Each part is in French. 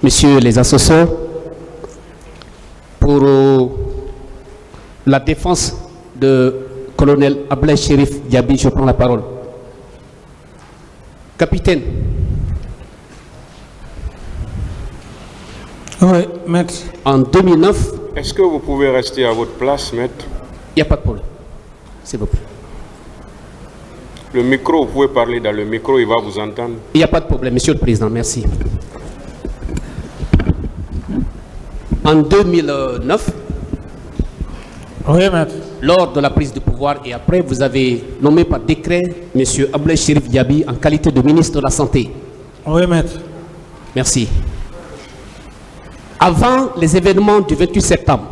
Messieurs les assesseurs, pour la défense de colonel Ablaye Cherif Diaby, je prends la parole. Capitaine. Oui, maître. En 2009... Est-ce que vous pouvez rester à votre place, maître? Il n'y a pas de problème. S'il vous plaît. Le micro, vous pouvez parler dans le micro, il va vous entendre. Il n'y a pas de problème, Monsieur le Président, merci. En 2009, oui, maître. Lors de la prise de pouvoir et après, vous avez nommé par décret M. Ablaye Cherif Diaby en qualité de ministre de la Santé. Oui, maître. Merci. Avant les événements du 28 septembre,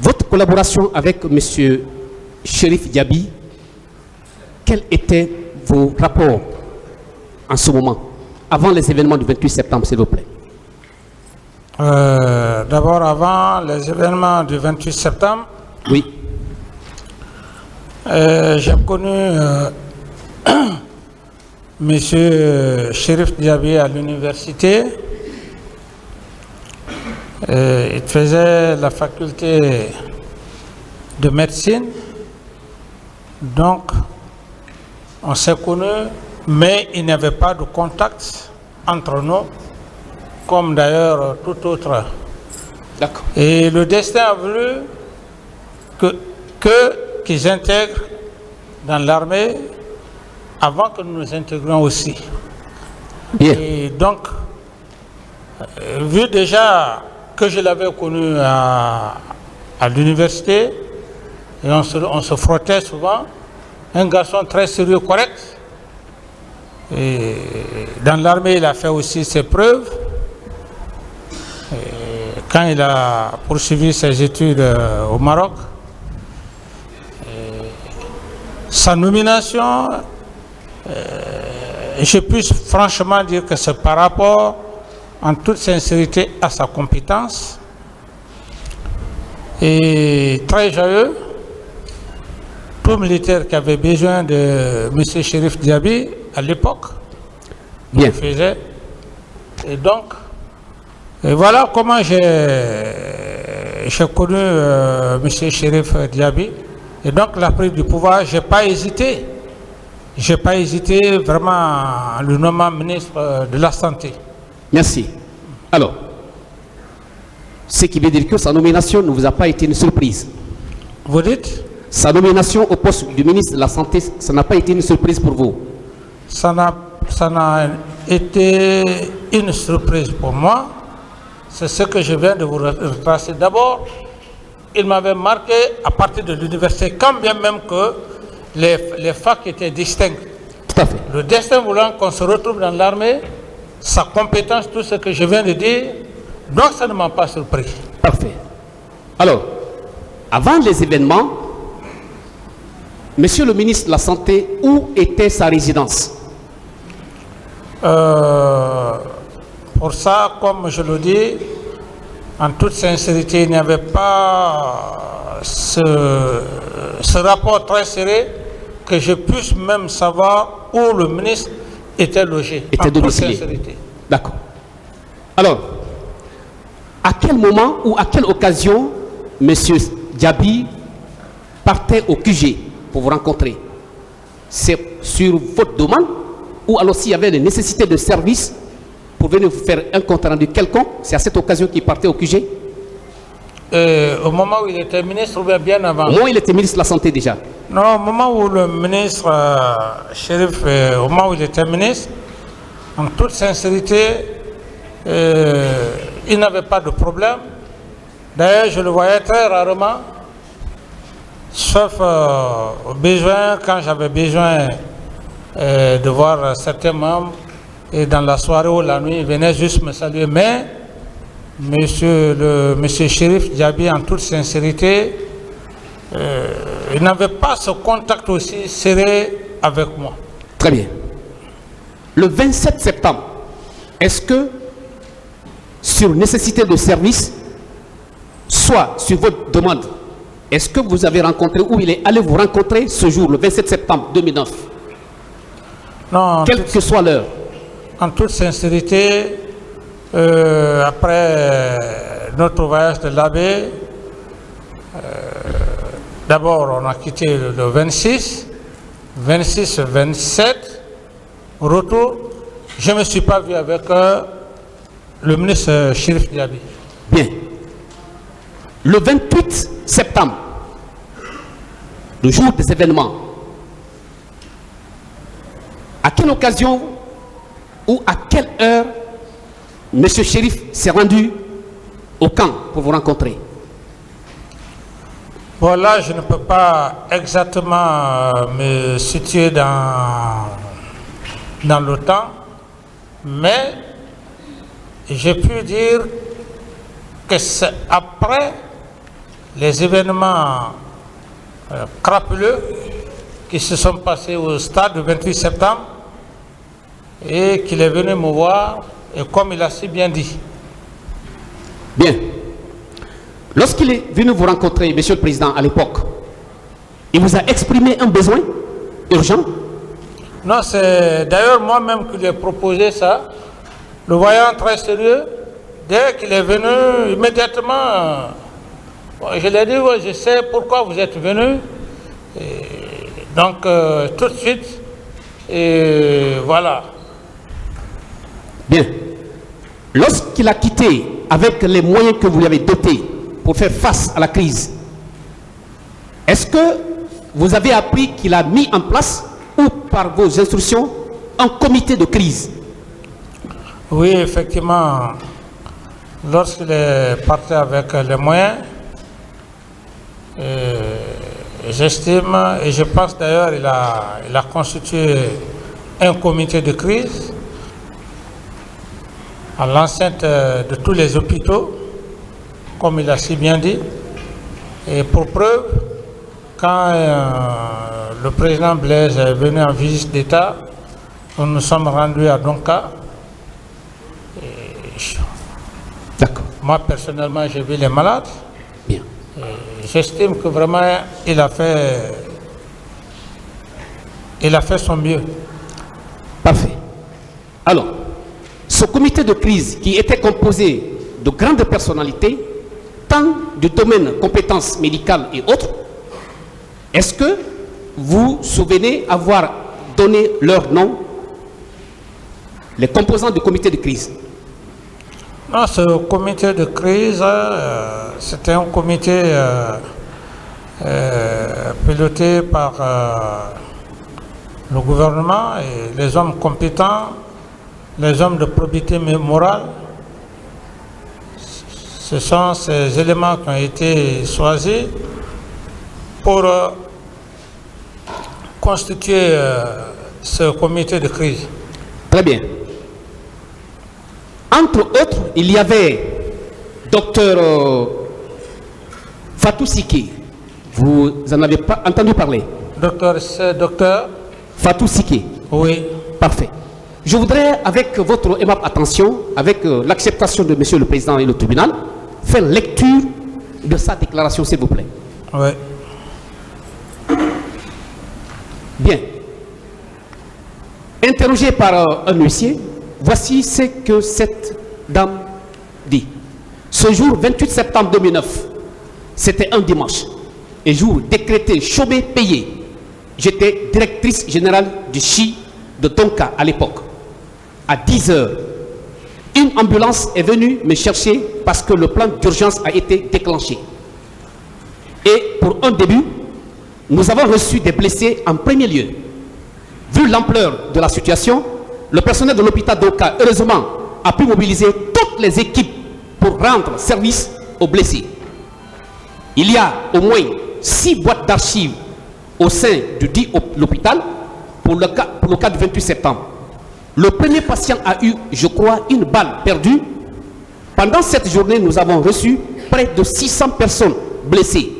votre collaboration avec M. Cherif Diaby, quels étaient vos rapports en ce moment, avant les événements du 28 septembre, s'il vous plaît? D'abord, avant les événements du 28 septembre, oui. J'ai connu M. Cherif Diaby à l'université. Il faisait la faculté de médecine. Donc, on s'est connus, mais il n'y avait pas de contact entre nous, comme d'ailleurs tout autre. D'accord. Et le destin a voulu qu'ils intègrent dans l'armée avant que nous nous intégrions aussi. Bien. Et donc, vu déjà que je l'avais connu à l'université, et on se frottait souvent, un garçon très sérieux, correct. Et dans l'armée, il a fait aussi ses preuves. Et quand il a poursuivi ses études au Maroc, sa nomination, je puis franchement dire que c'est par rapport, en toute sincérité, à sa compétence. Et très joyeux, tout militaire qui avait besoin de M. Cherif Diaby à l'époque, il faisait. Et donc, et voilà comment j'ai connu M. Cherif Diaby. Et donc, la prise du pouvoir, je n'ai pas hésité. Je n'ai pas hésité vraiment à le nommer ministre de la Santé. Merci. Alors, ce qui veut dire que sa nomination ne vous a pas été une surprise. Vous dites? Sa nomination au poste du ministre de la Santé, ça n'a pas été une surprise pour vous? Ça n'a été une surprise pour moi. C'est ce que je viens de vous retracer. D'abord, il m'avait marqué à partir de l'université, quand bien même que les facs étaient distincts. Tout à fait. Le destin voulant qu'on se retrouve dans l'armée, sa compétence, tout ce que je viens de dire, donc ça ne m'a pas surpris. Parfait. Alors, avant les événements, Monsieur le ministre de la Santé, où était sa résidence? Pour ça, comme je le dis, en toute sincérité, il n'y avait pas ce rapport très serré que je puisse même savoir où le ministre était logé. Était domicilié. D'accord. Alors, à quel moment ou à quelle occasion M. Diaby partait au QG pour vous rencontrer? C'est sur votre demande ou alors s'il y avait des nécessités de service pour venir vous faire un compte rendu quelconque, c'est à cette occasion qu'il partait au QG? Au moment où il était ministre ou bien avant? Au moment où il était ministre de la Santé déjà? Non, au moment où le ministre Cherif, au moment où il était ministre, en toute sincérité, il n'avait pas de problème. D'ailleurs, je le voyais très rarement, sauf au besoin, quand j'avais besoin de voir certains membres, et dans la soirée ou la nuit, il venait juste me saluer. Mais monsieur Cherif Diaby, en toute sincérité, il n'avait pas ce contact aussi serré avec moi. Très bien. Le 27 septembre, est-ce que sur nécessité de service, soit sur votre demande, est-ce que vous avez rencontré ou il est allé vous rencontrer ce jour, le 27 septembre 2009? Non. Quelle que soit l'heure. en toute sincérité, après notre voyage de l'Abbé, d'abord on a quitté le 26, 26, 27, retour, je ne me suis pas vu avec le ministre Chérif Diaby. Bien. Le 28 septembre, le jour des événements, à quelle occasion ou à quelle heure M. Chérif s'est rendu au camp pour vous rencontrer? Voilà, je ne peux pas exactement me situer dans le temps, mais j'ai pu dire que c'est après les événements crapuleux qui se sont passés au stade du 28 septembre et qu'il est venu me voir, et comme il a si bien dit. Bien. Lorsqu'il est venu vous rencontrer, Monsieur le Président, à l'époque, il vous a exprimé un besoin urgent? Non, c'est d'ailleurs moi-même qui lui ai proposé ça. Le voyant très sérieux, dès qu'il est venu, immédiatement, je lui ai dit, ouais, je sais pourquoi vous êtes venu. Et donc, tout de suite, et voilà. Bien. Lorsqu'il a quitté avec les moyens que vous lui avez dotés pour faire face à la crise, est-ce que vous avez appris qu'il a mis en place, ou par vos instructions, un comité de crise? Oui, effectivement, lorsqu'il est parti avec les moyens, j'estime, et je pense d'ailleurs il a constitué un comité de crise à l'enceinte de tous les hôpitaux, comme il a si bien dit. Et pour preuve, quand le président Blaise est venu en visite d'État, nous nous sommes rendus à Donka. D'accord. Moi, personnellement, j'ai vu les malades. Bien. J'estime que vraiment, il a fait son mieux. Parfait. Alors, ce comité de crise qui était composé de grandes personnalités, tant du domaine compétences médicales et autres, est-ce que vous vous souvenez avoir donné leur nom, les composants du comité de crise? Non, ce comité de crise, c'était un comité piloté par le gouvernement et les hommes compétents, les hommes de probité morale. Ce sont ces éléments qui ont été choisis pour constituer ce comité de crise. Très bien. Entre autres, il y avait Docteur Fatou Siki. Vous en avez pas entendu parler? Docteur Fatou Siki. Oui. Parfait. Je voudrais, avec votre aimable attention, avec l'acceptation de Monsieur le Président et le tribunal, faire lecture de sa déclaration, s'il vous plaît. Oui. Bien. Interrogé par un huissier, voici ce que cette dame dit. Ce jour 28 septembre 2009, c'était un dimanche, et jour décrété chômé payé. J'étais directrice générale du CHI de Donka à l'époque. À 10 heures, une ambulance est venue me chercher parce que le plan d'urgence a été déclenché. Et pour un début, nous avons reçu des blessés en premier lieu. Vu l'ampleur de la situation, le personnel de l'hôpital d'Oka, heureusement, a pu mobiliser toutes les équipes pour rendre service aux blessés. Il y a au moins 6 boîtes d'archives au sein du dit l'hôpital pour le cas du 28 septembre. Le premier patient a eu, je crois, une balle perdue. Pendant cette journée, nous avons reçu près de 600 personnes blessées.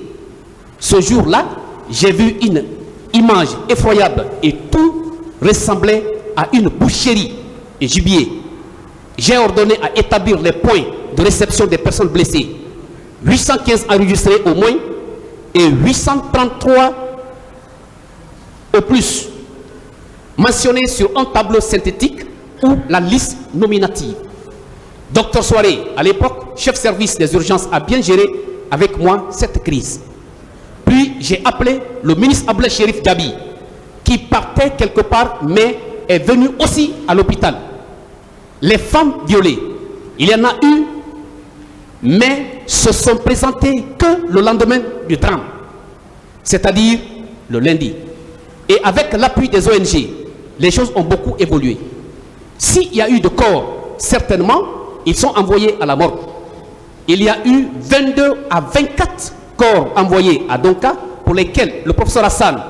Ce jour-là, j'ai vu une image effroyable et tout ressemblait à une boucherie et gibier. J'ai ordonné à établir les points de réception des personnes blessées. 815 enregistrés au moins et 833 au plus, mentionnés sur un tableau synthétique ou la liste nominative. Docteur Soiré, à l'époque, chef service des urgences, a bien géré avec moi cette crise. Puis j'ai appelé le ministre Ablaye Cherif Diaby, qui partait quelque part, mais est venu aussi à l'hôpital. Les femmes violées, il y en a eu, mais se sont présentées que le lendemain du drame, c'est-à-dire le lundi. Et avec l'appui des ONG, les choses ont beaucoup évolué. S'il y a eu de corps, certainement, ils sont envoyés à la morgue. Il y a eu 22 à 24 corps envoyés à Donka, pour lesquels le professeur Hassan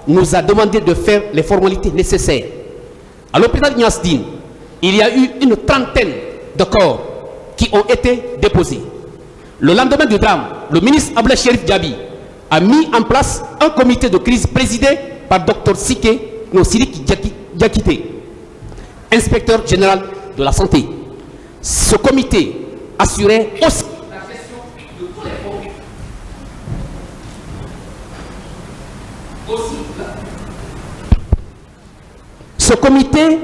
nous a demandé de faire les formalités nécessaires. À l'hôpital Niasdine, il y a eu une trentaine de corps qui ont été déposés. Le lendemain du drame, le ministre Ablaye Cherif Diaby a mis en place un comité de crise présidé par Dr Sidiki Diakité, inspecteur général de la santé. Ce comité assurait aussi la gestion de tous les fonds. Ce comité,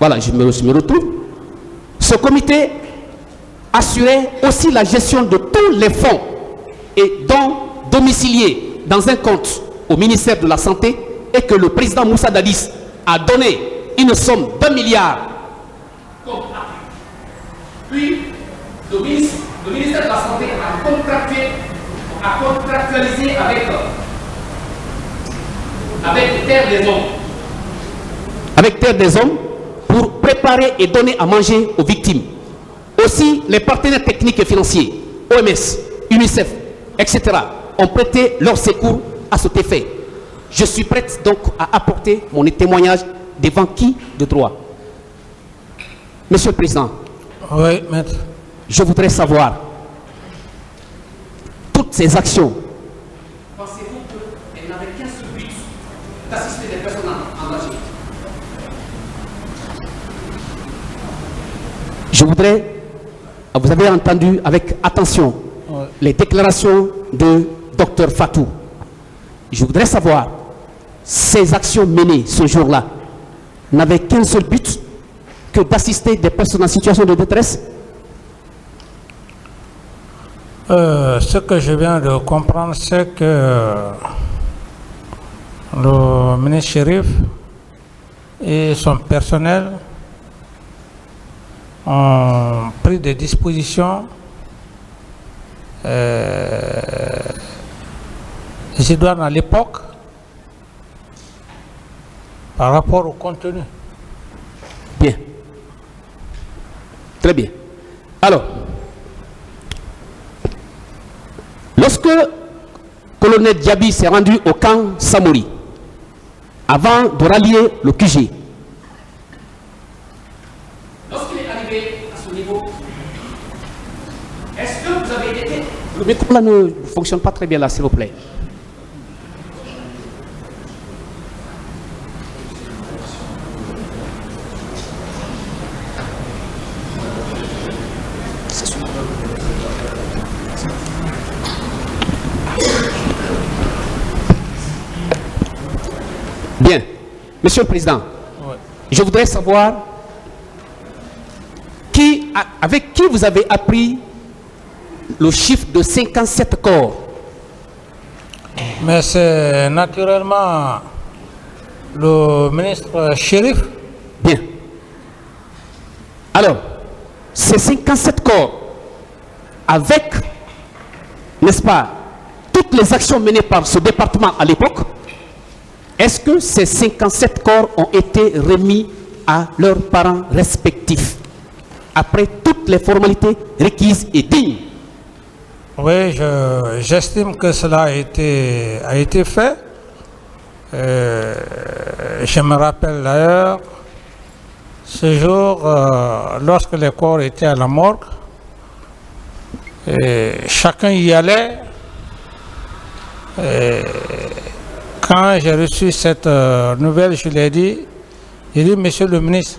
voilà, je me retrouve. Ce comité assurait aussi la gestion de tous les fonds et dont domiciliés dans un compte au ministère de la Santé, et que le président Moussa Dadis a donné une somme d'1 milliard. Puis le ministère de la Santé a contractualisé avec Terre des Hommes. Avec Terre des Hommes pour préparer et donner à manger aux victimes. Aussi, les partenaires techniques et financiers, OMS, UNICEF, etc., ont prêté leur secours à cet effet. Je suis prête donc à apporter mon témoignage devant qui de droit. Monsieur le Président, oui, maître. Je voudrais savoir, toutes ces actions, pensez-vous qu'elles n'avaient qu'un seul but, d'assister les personnes engagées? Je voudrais, vous avez entendu avec attention les déclarations de Dr Fatou. Je voudrais savoir, ces actions menées ce jour-là n'avaient qu'un seul but, que d'assister des personnes en situation de détresse? Ce que je viens de comprendre, c'est que le ministre Cherif et son personnel ont pris des dispositions idoines à l'époque par rapport au contenu. Bien. Très bien. Alors, lorsque colonel Diaby s'est rendu au camp Samori, avant de rallier le QG, lorsqu'il est arrivé à ce niveau, est-ce que vous avez été... Le micro là ne fonctionne pas très bien là, s'il vous plaît. Bien. Monsieur le Président, ouais. Je voudrais savoir avec qui vous avez appris le chiffre de 57 corps. Mais c'est naturellement le ministre Cherif. Bien. Alors, ces 57 corps, avec, n'est-ce pas, toutes les actions menées par ce département à l'époque, est-ce que ces 57 corps ont été remis à leurs parents respectifs, après toutes les formalités requises et dignes? Oui, j'estime que cela a été fait. Je me rappelle d'ailleurs, ce jour, lorsque les corps étaient à la morgue, chacun y allait. Quand j'ai reçu cette nouvelle, je lui ai dit, monsieur le ministre,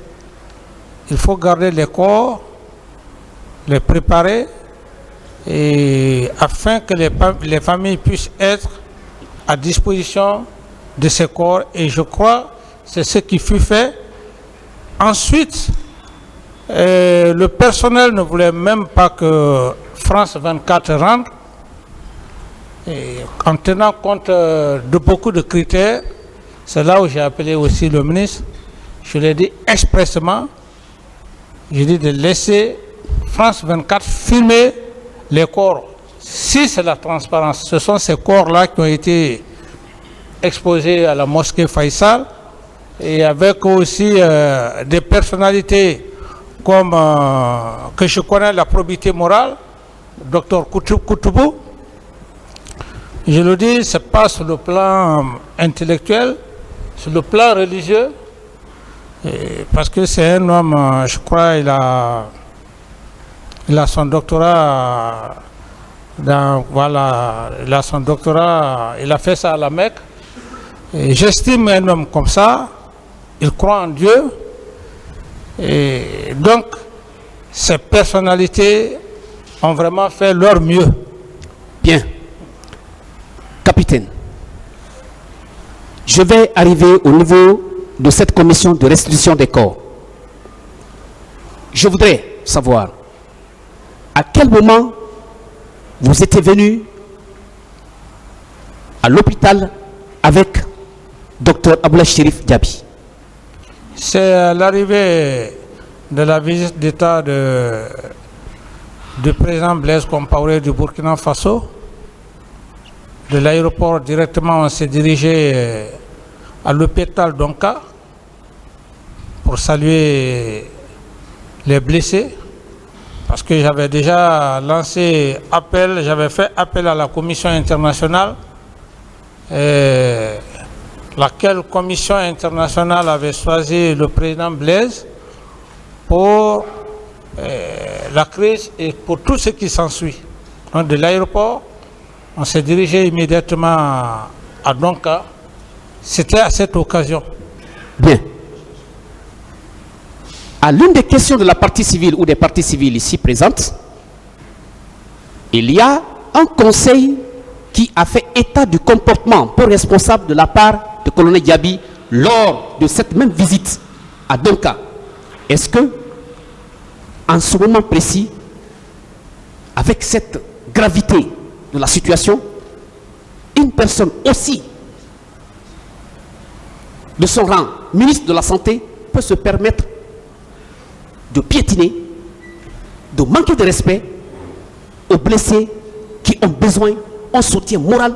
il faut garder les corps, les préparer, et afin que les familles puissent être à disposition de ces corps. Et je crois que c'est ce qui fut fait ensuite, le personnel ne voulait même pas que France 24 rentre. Et en tenant compte de beaucoup de critères, c'est là où j'ai appelé aussi le ministre. Je l'ai dit expressément, j'ai dit de laisser France 24 filmer les corps. Si c'est la transparence, ce sont ces corps-là qui ont été exposés à la mosquée Faisal, et avec aussi des personnalités comme que je connais la probité morale, Dr Koutoubou. Je le dis, ce n'est pas sur le plan intellectuel, sur le plan religieux, parce que c'est un homme, je crois, il a son doctorat voilà, il a son doctorat, il a fait ça à la Mecque. J'estime un homme comme ça, il croit en Dieu, et donc ces personnalités ont vraiment fait leur mieux. Bien. Capitaine, je vais arriver au niveau de cette commission de restitution des corps. Je voudrais savoir à quel moment vous étiez venu à l'hôpital avec Dr Abdoulaye Chérif Diaby. C'est à l'arrivée de la visite d'État du président Blaise Compaoré du Burkina Faso. De l'aéroport directement, on s'est dirigé à l'hôpital d'Onka pour saluer les blessés, parce que j'avais déjà lancé appel, j'avais fait appel à la commission internationale, laquelle commission internationale avait choisi le président Blaise pour la crise et pour tout ce qui s'ensuit. Donc de l'aéroport, on s'est dirigé immédiatement à Donka. C'était à cette occasion. Bien. À l'une des questions de la partie civile ou des parties civiles ici présentes, il y a un conseil qui a fait état du comportement peu responsable de la part du colonel Diaby lors de cette même visite à Donka. Est-ce que, en ce moment précis, avec cette gravité de la situation, une personne aussi de son rang, ministre de la Santé, peut se permettre de piétiner, de manquer de respect aux blessés qui ont besoin d'un soutien moral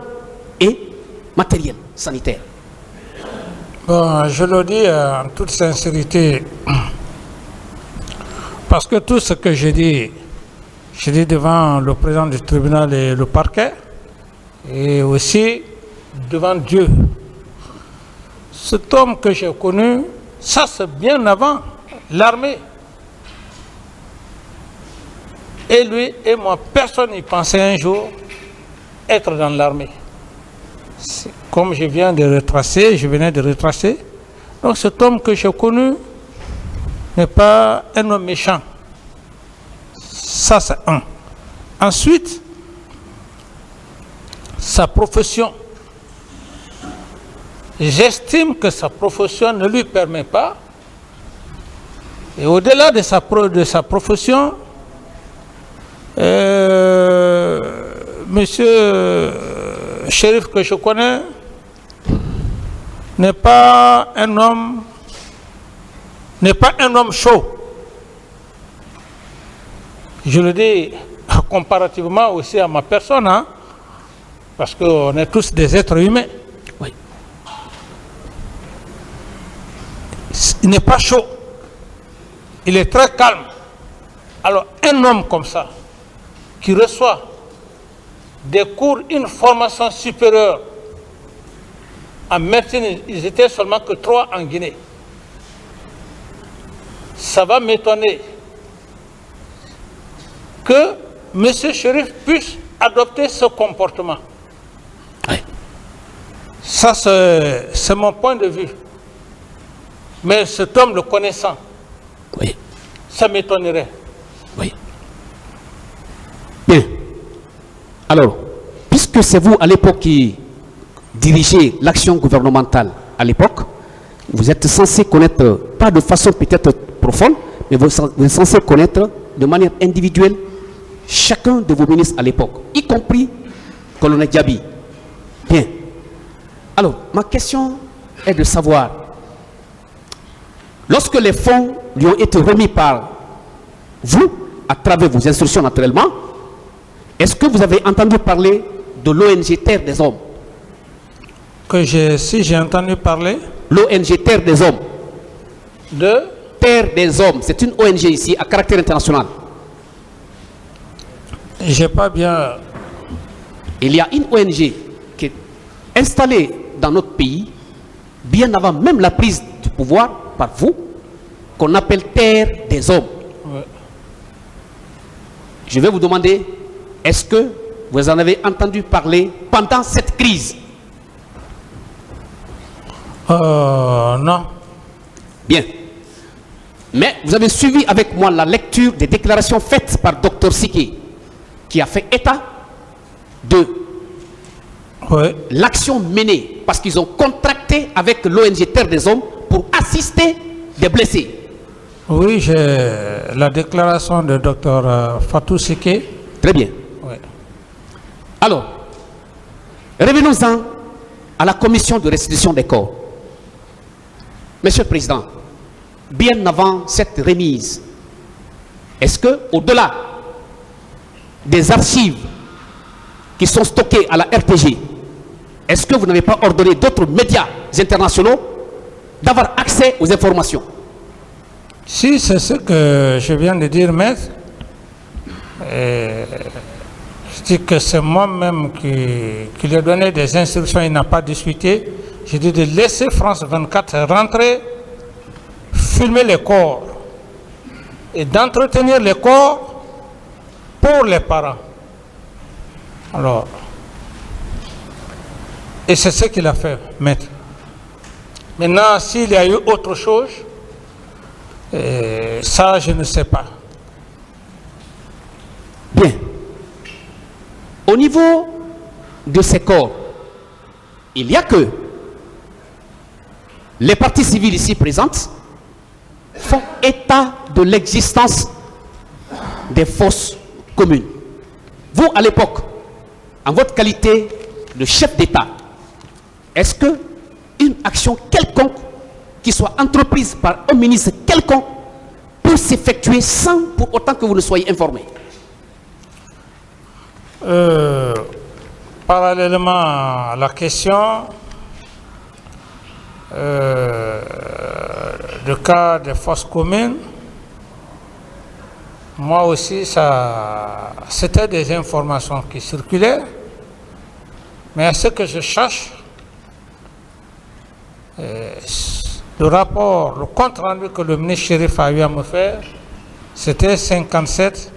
et matériel, sanitaire? Bon, je le dis en toute sincérité, parce que tout ce que j'ai dit devant le président du tribunal et le parquet, et aussi devant Dieu. Cet homme que j'ai connu, ça c'est bien avant l'armée. Et lui et moi, personne n'y pensait un jour être dans l'armée. Comme je venais de retracer. Donc cet homme que j'ai connu n'est pas un homme méchant. Ça, c'est un. Ensuite, sa profession. J'estime que sa profession ne lui permet pas. Et au-delà de sa profession, monsieur Chérif que je connais n'est pas un homme chaud. Je le dis comparativement aussi à ma personne, hein, parce qu'on est tous des êtres humains. Oui. Il n'est pas chaud. Il est très calme. Alors, un homme comme ça, qui reçoit des cours, une formation supérieure en médecine, ils étaient seulement que 3 en Guinée. Ça va m'étonner que M. Chérif puisse adopter ce comportement. Oui. Ça, c'est mon point de vue. Mais cet homme le connaissant, Oui. ça m'étonnerait. Oui. Bien. Alors, puisque c'est vous à l'époque qui dirigez l'action gouvernementale à l'époque, vous êtes censé connaître pas de façon peut-être profonde, mais vous êtes censé connaître de manière individuelle chacun de vos ministres à l'époque, y compris colonel Diaby. Bien. Alors, ma question est de savoir, lorsque les fonds lui ont été remis par vous, à travers vos instructions naturellement, est-ce que vous avez entendu parler de l'ONG Terre des Hommes? Si j'ai entendu parler L'ONG Terre des Hommes. de... Terre des Hommes, c'est une ONG ici à caractère international. J'ai pas bien... Il y a une ONG qui est installée dans notre pays, bien avant même la prise du pouvoir par vous, qu'on appelle Terre des Hommes. Ouais. Je vais vous demander, est-ce que vous en avez entendu parler pendant cette crise? Non. Bien. Mais vous avez suivi avec moi la lecture des déclarations faites par Dr Sike, qui a fait état de l'action menée, parce qu'ils ont contracté avec l'ONG Terre des Hommes pour assister des blessés. Oui, j'ai la déclaration de Dr Fatou Sike. Très bien. Oui. Alors, revenons-en à la commission de restitution des corps. Monsieur le Président, bien avant cette remise, est-ce que, au-delà des archives qui sont stockées à la RTG, est-ce que vous n'avez pas ordonné d'autres médias internationaux d'avoir accès aux informations? Si, c'est ce que je viens de dire, maître. Je dis que c'est moi-même qui lui ai donné des instructions, il n'a pas discuté. J'ai dit de laisser France 24 rentrer, filmer les corps et d'entretenir les corps pour les parents. Alors, et c'est ce qu'il a fait, maître. Maintenant, s'il y a eu autre chose, ça, je ne sais pas. Bien. Au niveau de ces corps, il n'y a que les parties civiles ici présentes font état de l'existence des fosses communes. Vous, à l'époque, en votre qualité de chef d'État, est-ce que une action quelconque qui soit entreprise par un ministre quelconque peut s'effectuer sans pour autant que vous ne soyez informé? Parallèlement à la question, le cas des fosses communes, moi aussi, c'était des informations qui circulaient, mais à ce que je cherche, le rapport, le compte rendu que le ministre Chérif a eu à me faire, c'était 57,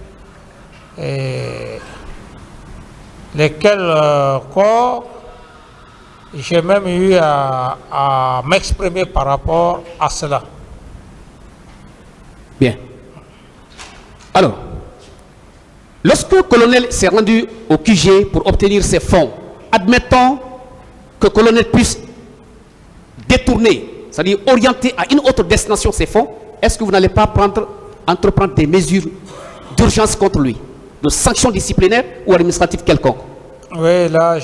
lesquels corps, j'ai même eu à m'exprimer par rapport à cela. Bien. Alors, lorsque le colonel s'est rendu au QG pour obtenir ses fonds, admettons que le colonel puisse détourner, c'est-à-dire orienter à une autre destination ces fonds, est-ce que vous n'allez pas entreprendre des mesures d'urgence contre lui, de sanctions disciplinaires ou administratives quelconques? Oui, là,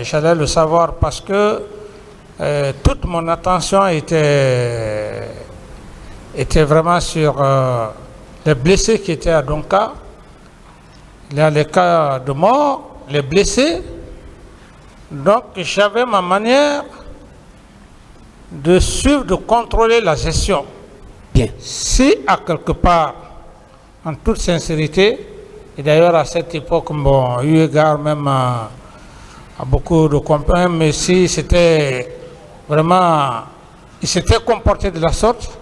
j'allais le savoir parce que toute mon attention était vraiment sur les blessés qui étaient à Donka. Il y a les cas de mort, les blessés. Donc, j'avais ma manière de suivre, de contrôler la gestion. Bien. Si, à quelque part, en toute sincérité, et d'ailleurs, à cette époque, bon, eu égard même à beaucoup de compagnons, mais si c'était vraiment, il s'était comporté de la sorte,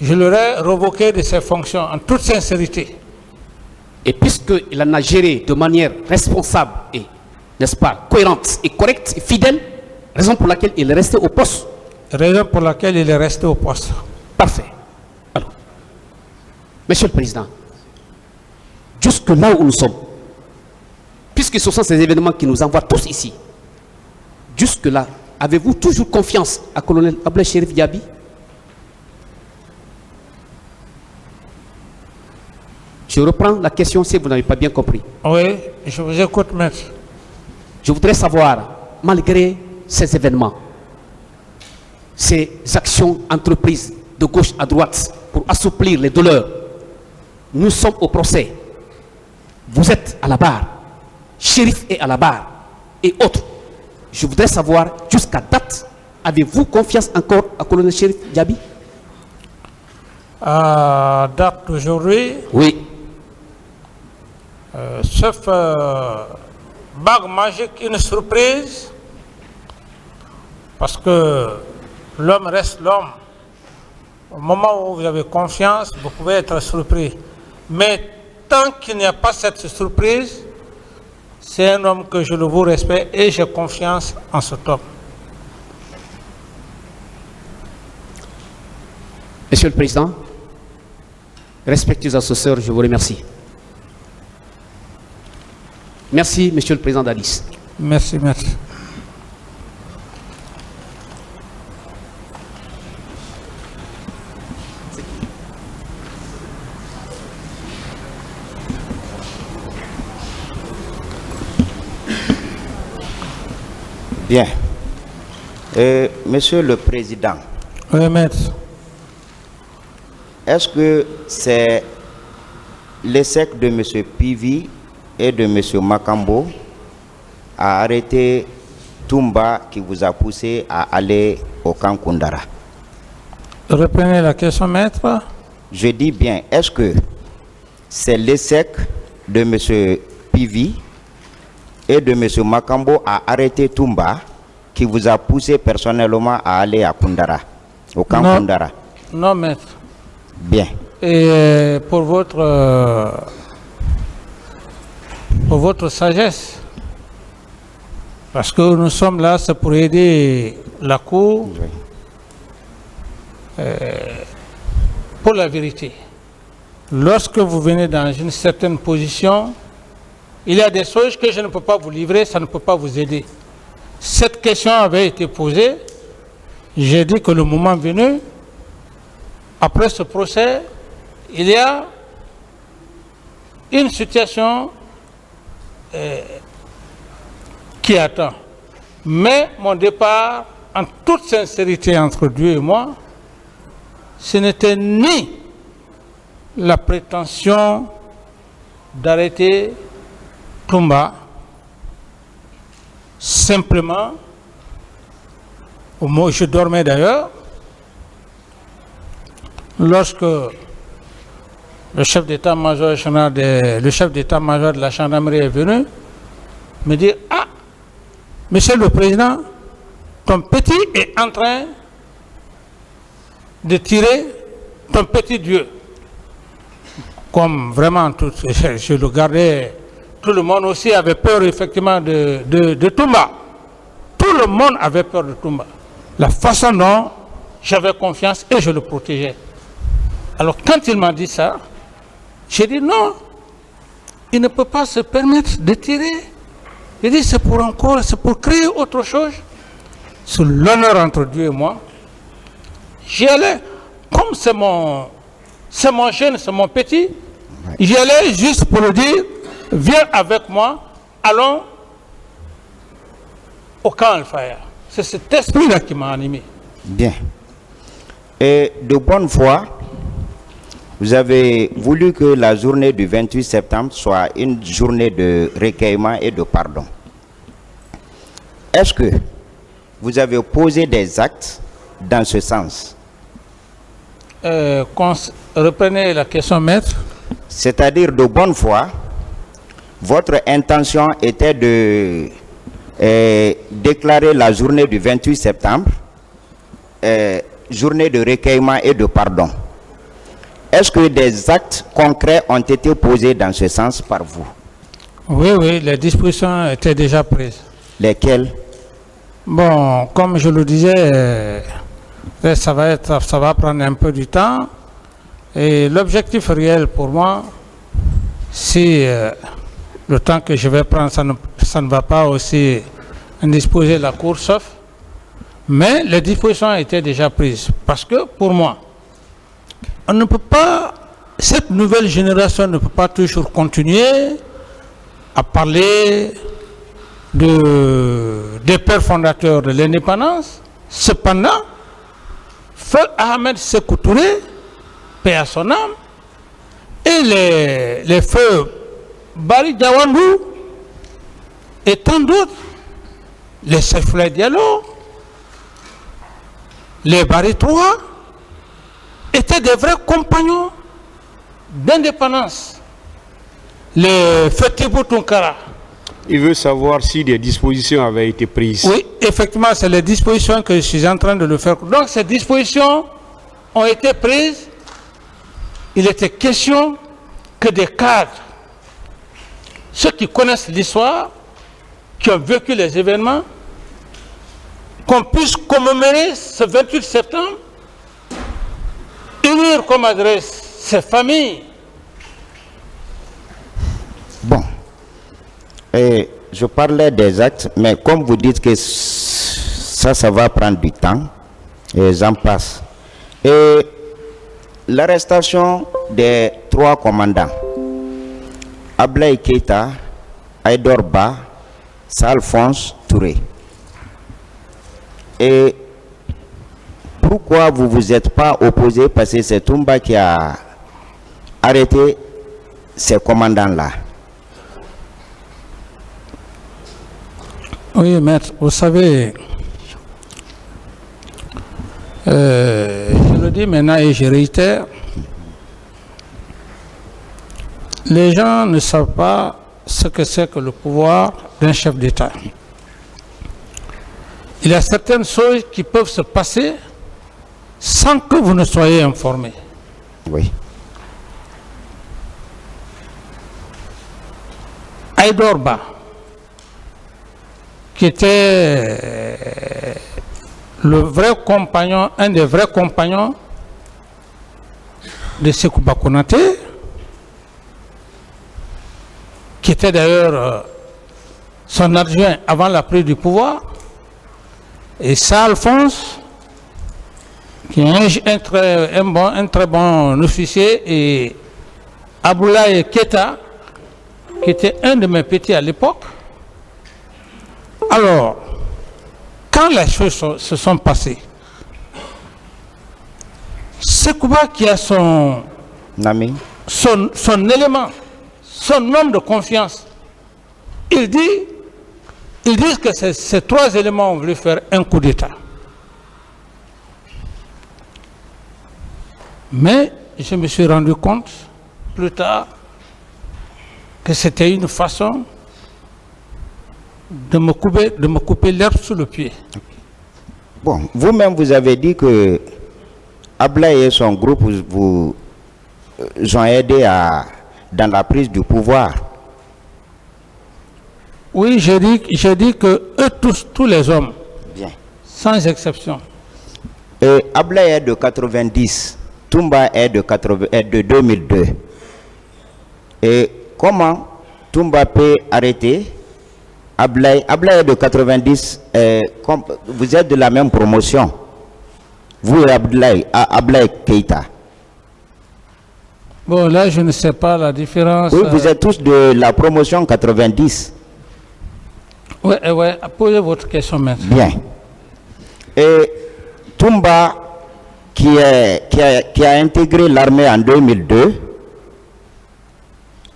je l'aurais révoqué de ses fonctions, en toute sincérité. Et puisqu'il en a géré de manière responsable et, n'est-ce pas, cohérente et correcte et fidèle, raison pour laquelle il est resté au poste. Raison pour laquelle il est resté au poste. Parfait. Alors, Monsieur le Président, jusque là où nous sommes, puisque ce sont ces événements qui nous envoient tous ici, jusque là, avez-vous toujours confiance à colonel Ablaye Chérif Diaby? Je reprends la question si vous n'avez pas bien compris. Oui, je vous écoute, maître. Je voudrais savoir, malgré ces événements, ces actions entreprises de gauche à droite pour assouplir les douleurs, nous sommes au procès. Vous êtes à la barre. Chérif est à la barre. Et autres. Je voudrais savoir, jusqu'à date, avez-vous confiance encore à colonel Chérif Diaby? À date d'aujourd'hui, Oui. sauf bague magique, une surprise, parce que l'homme reste l'homme. Au moment où vous avez confiance, vous pouvez être surpris. Mais tant qu'il n'y a pas cette surprise, c'est un homme que je le vous respecte et j'ai confiance en cet homme. Monsieur le Président, respectueux assesseurs, je vous remercie. Merci, Monsieur le Président d'Alice. Merci, merci. Bien. Monsieur le Président, Oui, maître. est-ce que c'est l'essai de M. Pivi et de M. Makambo à arrêter Toumba qui vous a poussé à aller au camp Koundara? Reprenez la question, maître. Je dis bien, est-ce que c'est l'essai de M. Pivi et de M. Makambo à arrêter Toumba qui vous a poussé personnellement à aller à Koundara, au camp Non. Koundara? Non, maître. Bien. Et pour votre sagesse, parce que nous sommes là, c'est pour aider la Cour Oui. pour la vérité. Lorsque vous venez dans une certaine position, il y a des choses que je ne peux pas vous livrer, ça ne peut pas vous aider. Cette question avait été posée, j'ai dit que le moment venu, après ce procès, il y a une situation qui attend. Mais mon départ, en toute sincérité entre Dieu et moi, ce n'était ni la prétention d'arrêter Toumba, simplement, au moment où je dormais d'ailleurs, lorsque le chef d'état-major de la gendarmerie est venu me dire: ah, monsieur le président, ton petit est en train de tirer ton petit Dieu. Comme vraiment, je le gardais, tout le monde aussi avait peur effectivement de Toumba. Tout le monde avait peur de Toumba. La façon dont j'avais confiance et je le protégeais. Alors quand il m'a dit ça, j'ai dit non, il ne peut pas se permettre de tirer. J'ai dit c'est pour créer autre chose. C'est l'honneur entre Dieu et moi. J'y allais, comme c'est mon jeune, c'est mon petit, j'y allais juste pour le dire, viens avec moi, allons au camp Al-Faya. C'est cet esprit-là qui m'a animé. Bien. Et de bonne foi, vous avez voulu que la journée du 28 septembre soit une journée de recueillement et de pardon. Est-ce que vous avez posé des actes dans ce sens? Reprenez la question, maître. C'est-à-dire, de bonne foi, votre intention était de déclarer la journée du 28 septembre journée de recueillement et de pardon. Est-ce que des actes concrets ont été posés dans ce sens par vous? Oui, les dispositions étaient déjà prises. Lesquelles? Bon, comme je le disais, ça va prendre un peu du temps. Et l'objectif réel pour moi, si le temps que je vais prendre, ça ne va pas aussi indisposer la Cour, sauf. Mais les dispositions étaient déjà prises. Parce que pour moi, on ne peut pas cette nouvelle génération ne peut pas toujours continuer à parler des pères fondateurs de l'indépendance. Cependant, Feu Ahmed Sékou Touré, paix à son âme, et les feux Bari Diawandou et tant d'autres, les Seflé Diallo, les Bari Troa, étaient des vrais compagnons d'indépendance. Les Fetibou Tunkara. Il veut savoir si des dispositions avaient été prises. Oui, effectivement, c'est les dispositions que je suis en train de le faire. Donc, ces dispositions ont été prises. Il était question que des cadres, ceux qui connaissent l'histoire, qui ont vécu les événements, qu'on puisse commémorer ce 28 septembre, unir comme adresse ces familles. Bon. Et je parlais des actes, mais comme vous dites que ça va prendre du temps, et j'en passe. Et l'arrestation des 3 commandants, Ablaye Keita, Aïdor Ba, Alphonse Touré. Et pourquoi vous ne vous êtes pas opposé, parce que c'est Toumba qui a arrêté ces commandants-là? Oui, maître, vous savez, je le dis maintenant et je réitère, les gens ne savent pas ce que c'est que le pouvoir d'un chef d'État. Il y a certaines choses qui peuvent se passer sans que vous ne soyez informé. Oui. Aïdor Ba, qui était le vrai compagnon, un des vrais compagnons de Sékou Konaté, qui était d'ailleurs son adjoint avant la prise du pouvoir, et ça, Alphonse, qui est un très bon officier, et Aboulaye Keita, qui était un de mes petits à l'époque. Alors, quand les choses se sont passées, Sekouba qui a son élément, son homme de confiance, ils disent que ces 3 éléments ont voulu faire un coup d'État. Mais je me suis rendu compte plus tard que c'était une façon de me couper l'herbe sous le pied. Bon, vous-même, vous avez dit que Ablaye et son groupe vous ont aidé dans la prise du pouvoir. Oui, j'ai dit que eux tous les hommes, bien, sans exception. Et Ablaye est de 90, Toumba est de 2002. Et comment Toumba peut arrêter Ablaye est de 90, vous êtes de la même promotion. Vous et Ablaye Keita. Bon, là, je ne sais pas la différence. Oui, vous êtes tous de la promotion 90. Oui, posez votre question maintenant. Bien. Et Toumba, qui a intégré l'armée en 2002,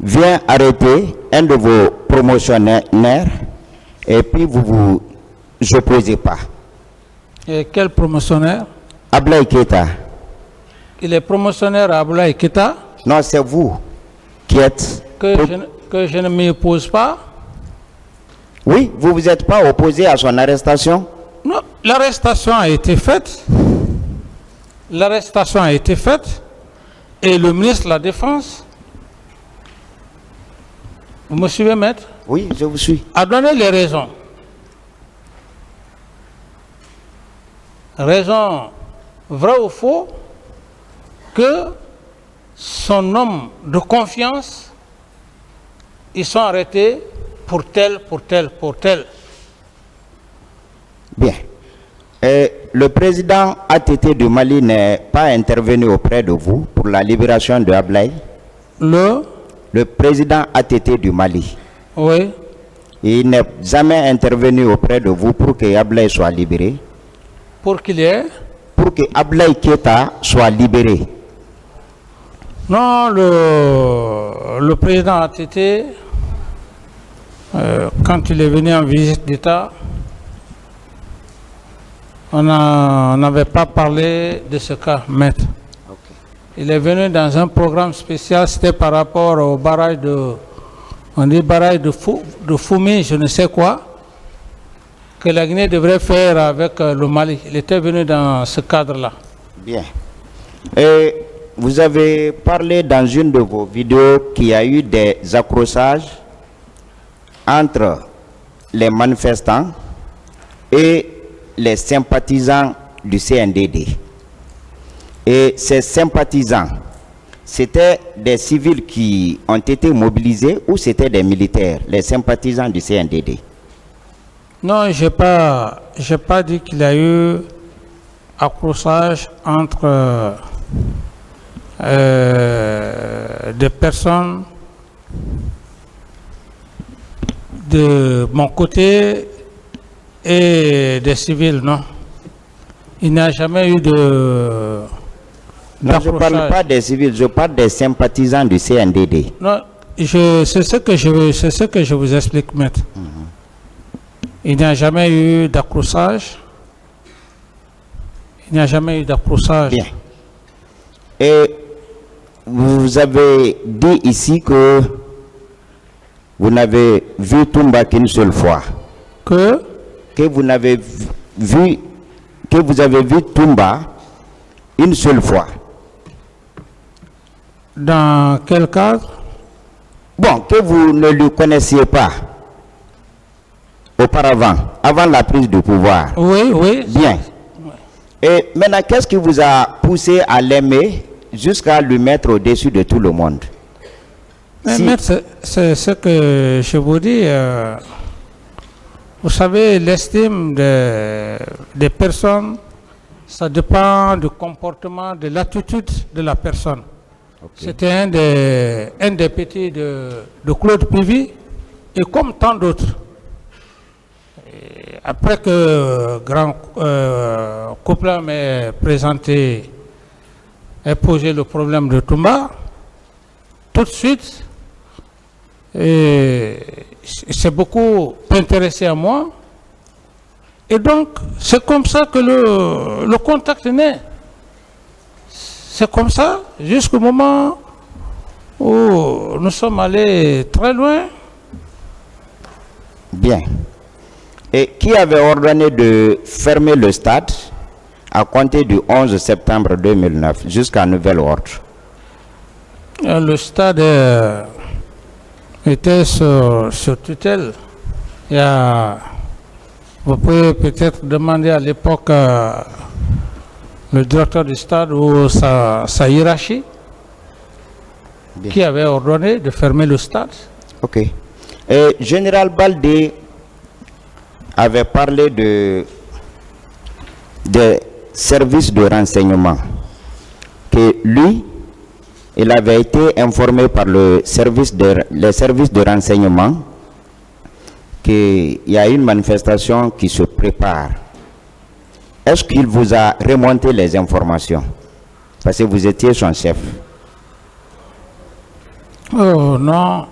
vient arrêter un de vos promotionnaires et puis vous vous opposez pas. Et quel promotionnaire? Ablaye Keita. Il est promotionnaire à Ablaye Keita? Non, c'est vous qui êtes... Que je ne m'y oppose pas? Oui, vous ne vous êtes pas opposé à son arrestation? Non, l'arrestation a été faite. L'arrestation a été faite et le ministre de la Défense, vous me suivez, maître? Oui, je vous suis. A donné les raisons. Raison vraie ou faux que son homme de confiance, ils sont arrêtés pour tel. Bien. Et le président ATT du Mali n'est pas intervenu auprès de vous pour la libération de Ablaye? Le président ATT du Mali. Oui. Il n'est jamais intervenu auprès de vous pour que Ablaye soit libéré? Pour qu'il y ait? Pour que Ablaye Keita soit libéré. Non, le président ATT, quand il est venu en visite d'État, on n'avait pas parlé de ce cas, maître. Okay. Il est venu dans un programme spécial, c'était par rapport au barrage de Foumi, je ne sais quoi, que la Guinée devrait faire avec le Mali. Il était venu dans ce cadre-là. Bien. Et vous avez parlé dans une de vos vidéos qu'il y a eu des accrochages entre les manifestants et les sympathisants du CNDD. Et ces sympathisants, c'était des civils qui ont été mobilisés ou c'était des militaires, les sympathisants du CNDD? Non, j'ai pas dit qu'il y a eu accrochage entre des personnes de mon côté et des civils, non. Il n'y a jamais eu de... Non, je ne parle pas des civils, je parle des sympathisants du CNDD. Non, c'est ce que je vous explique, maître. Il n'y a jamais eu d'accrochage. Il n'y a jamais eu d'accrochage. Bien. Et vous avez dit ici que vous n'avez vu Toumba qu'une seule fois. Que vous avez vu Toumba une seule fois. Dans quel cadre? Bon, que vous ne le connaissiez pas auparavant, avant la prise de pouvoir. Oui, oui. Bien. Et maintenant, qu'est-ce qui vous a poussé à l'aimer jusqu'à le mettre au-dessus de tout le monde? Mais maître, c'est ce que je vous dis. Vous savez, l'estime des personnes, ça dépend du comportement, de l'attitude de la personne. Okay. C'était un des petits de Claude Pivy, et comme tant d'autres. Après que grand Couplan m'ait présenté et posé le problème de Toumba, tout de suite, c'est beaucoup intéressé à moi. Et donc, c'est comme ça que le contact est né. C'est comme ça, jusqu'au moment où nous sommes allés très loin. Bien. Et qui avait ordonné de fermer le stade à compter du 11 septembre 2009 jusqu'à nouvel ordre? Le stade était sur tutelle. Vous pouvez peut-être demander à l'époque le directeur du stade ou sa hiérarchie qui avait ordonné de fermer le stade. Ok. Et Général Baldé avait parlé des services de renseignement, que lui, il avait été informé par les services de renseignement qu'il y a une manifestation qui se prépare. Est-ce qu'il vous a remonté les informations? Parce que vous étiez son chef. Oh non,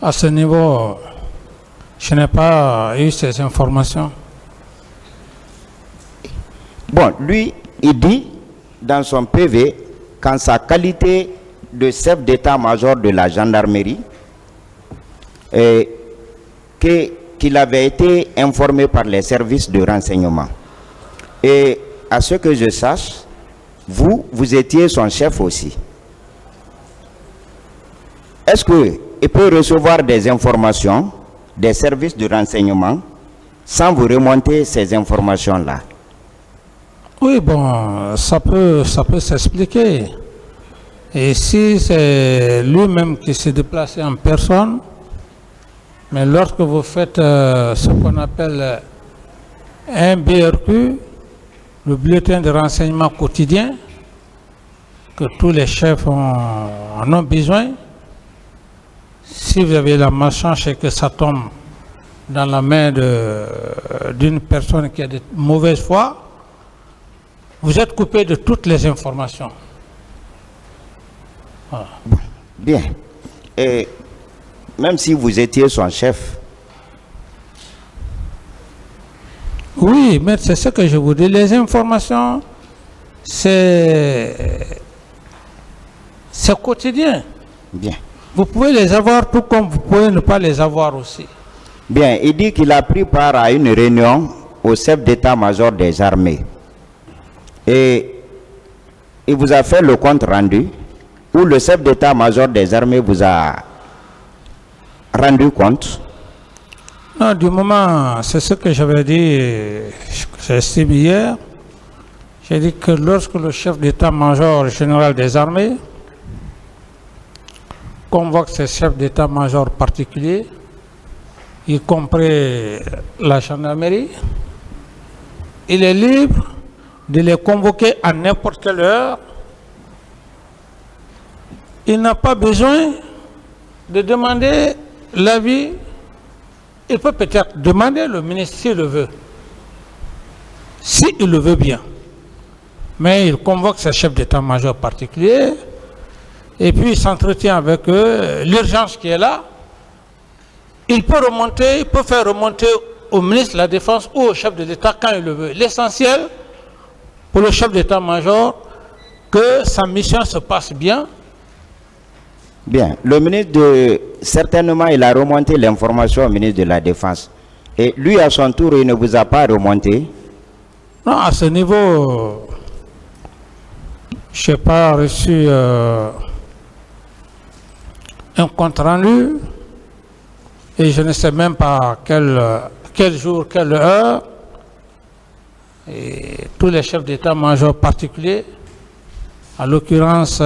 à ce niveau, je n'ai pas eu ces informations. Bon, lui, il dit dans son PV qu'en sa qualité de chef d'état-major de la gendarmerie, qu'il avait été informé par les services de renseignement. Et à ce que je sache, vous étiez son chef aussi. Est-ce qu'il peut recevoir des informations des services de renseignement sans vous remonter ces informations-là? Oui, bon, ça peut s'expliquer. Et si c'est lui-même qui s'est déplacé en personne, mais lorsque vous faites ce qu'on appelle un BRQ, le bulletin de renseignement quotidien que tous les chefs en ont besoin. Si vous avez la malchance et que ça tombe dans la main d'une personne qui a de mauvaise foi, vous êtes coupé de toutes les informations. Voilà. Bien. Et même si vous étiez son chef. Oui, mais c'est ce que je vous dis. Les informations, c'est quotidien. Bien. Vous pouvez les avoir tout comme vous pouvez ne pas les avoir aussi. Bien, il dit qu'il a pris part à une réunion au chef d'état-major des armées. Et il vous a fait le compte rendu où le chef d'état-major des armées vous a rendu compte. Non, du moment, c'est ce que j'avais dit, j'ai estimé hier. J'ai dit que lorsque le chef d'état-major général des armées convoque ses chefs d'état-major particuliers, y compris la gendarmerie, il est libre de les convoquer à n'importe quelle heure. Il n'a pas besoin de demander l'avis. Il peut peut-être demander le ministre s'il le veut, s'il le veut bien. Mais il convoque ses chefs d'état-major particuliers et puis il s'entretient avec eux. L'urgence qui est là, il peut faire remonter au ministre de la Défense ou au chef de l'État quand il le veut. L'essentiel pour le chef d'état-major, que sa mission se passe bien. Bien, le ministre certainement il a remonté l'information au ministre de la Défense. Et lui à son tour, il ne vous a pas remonté? Non, à ce niveau, je n'ai pas reçu un compte rendu et je ne sais même pas quel jour, quelle heure. Et tous les chefs d'état-major particuliers, en l'occurrence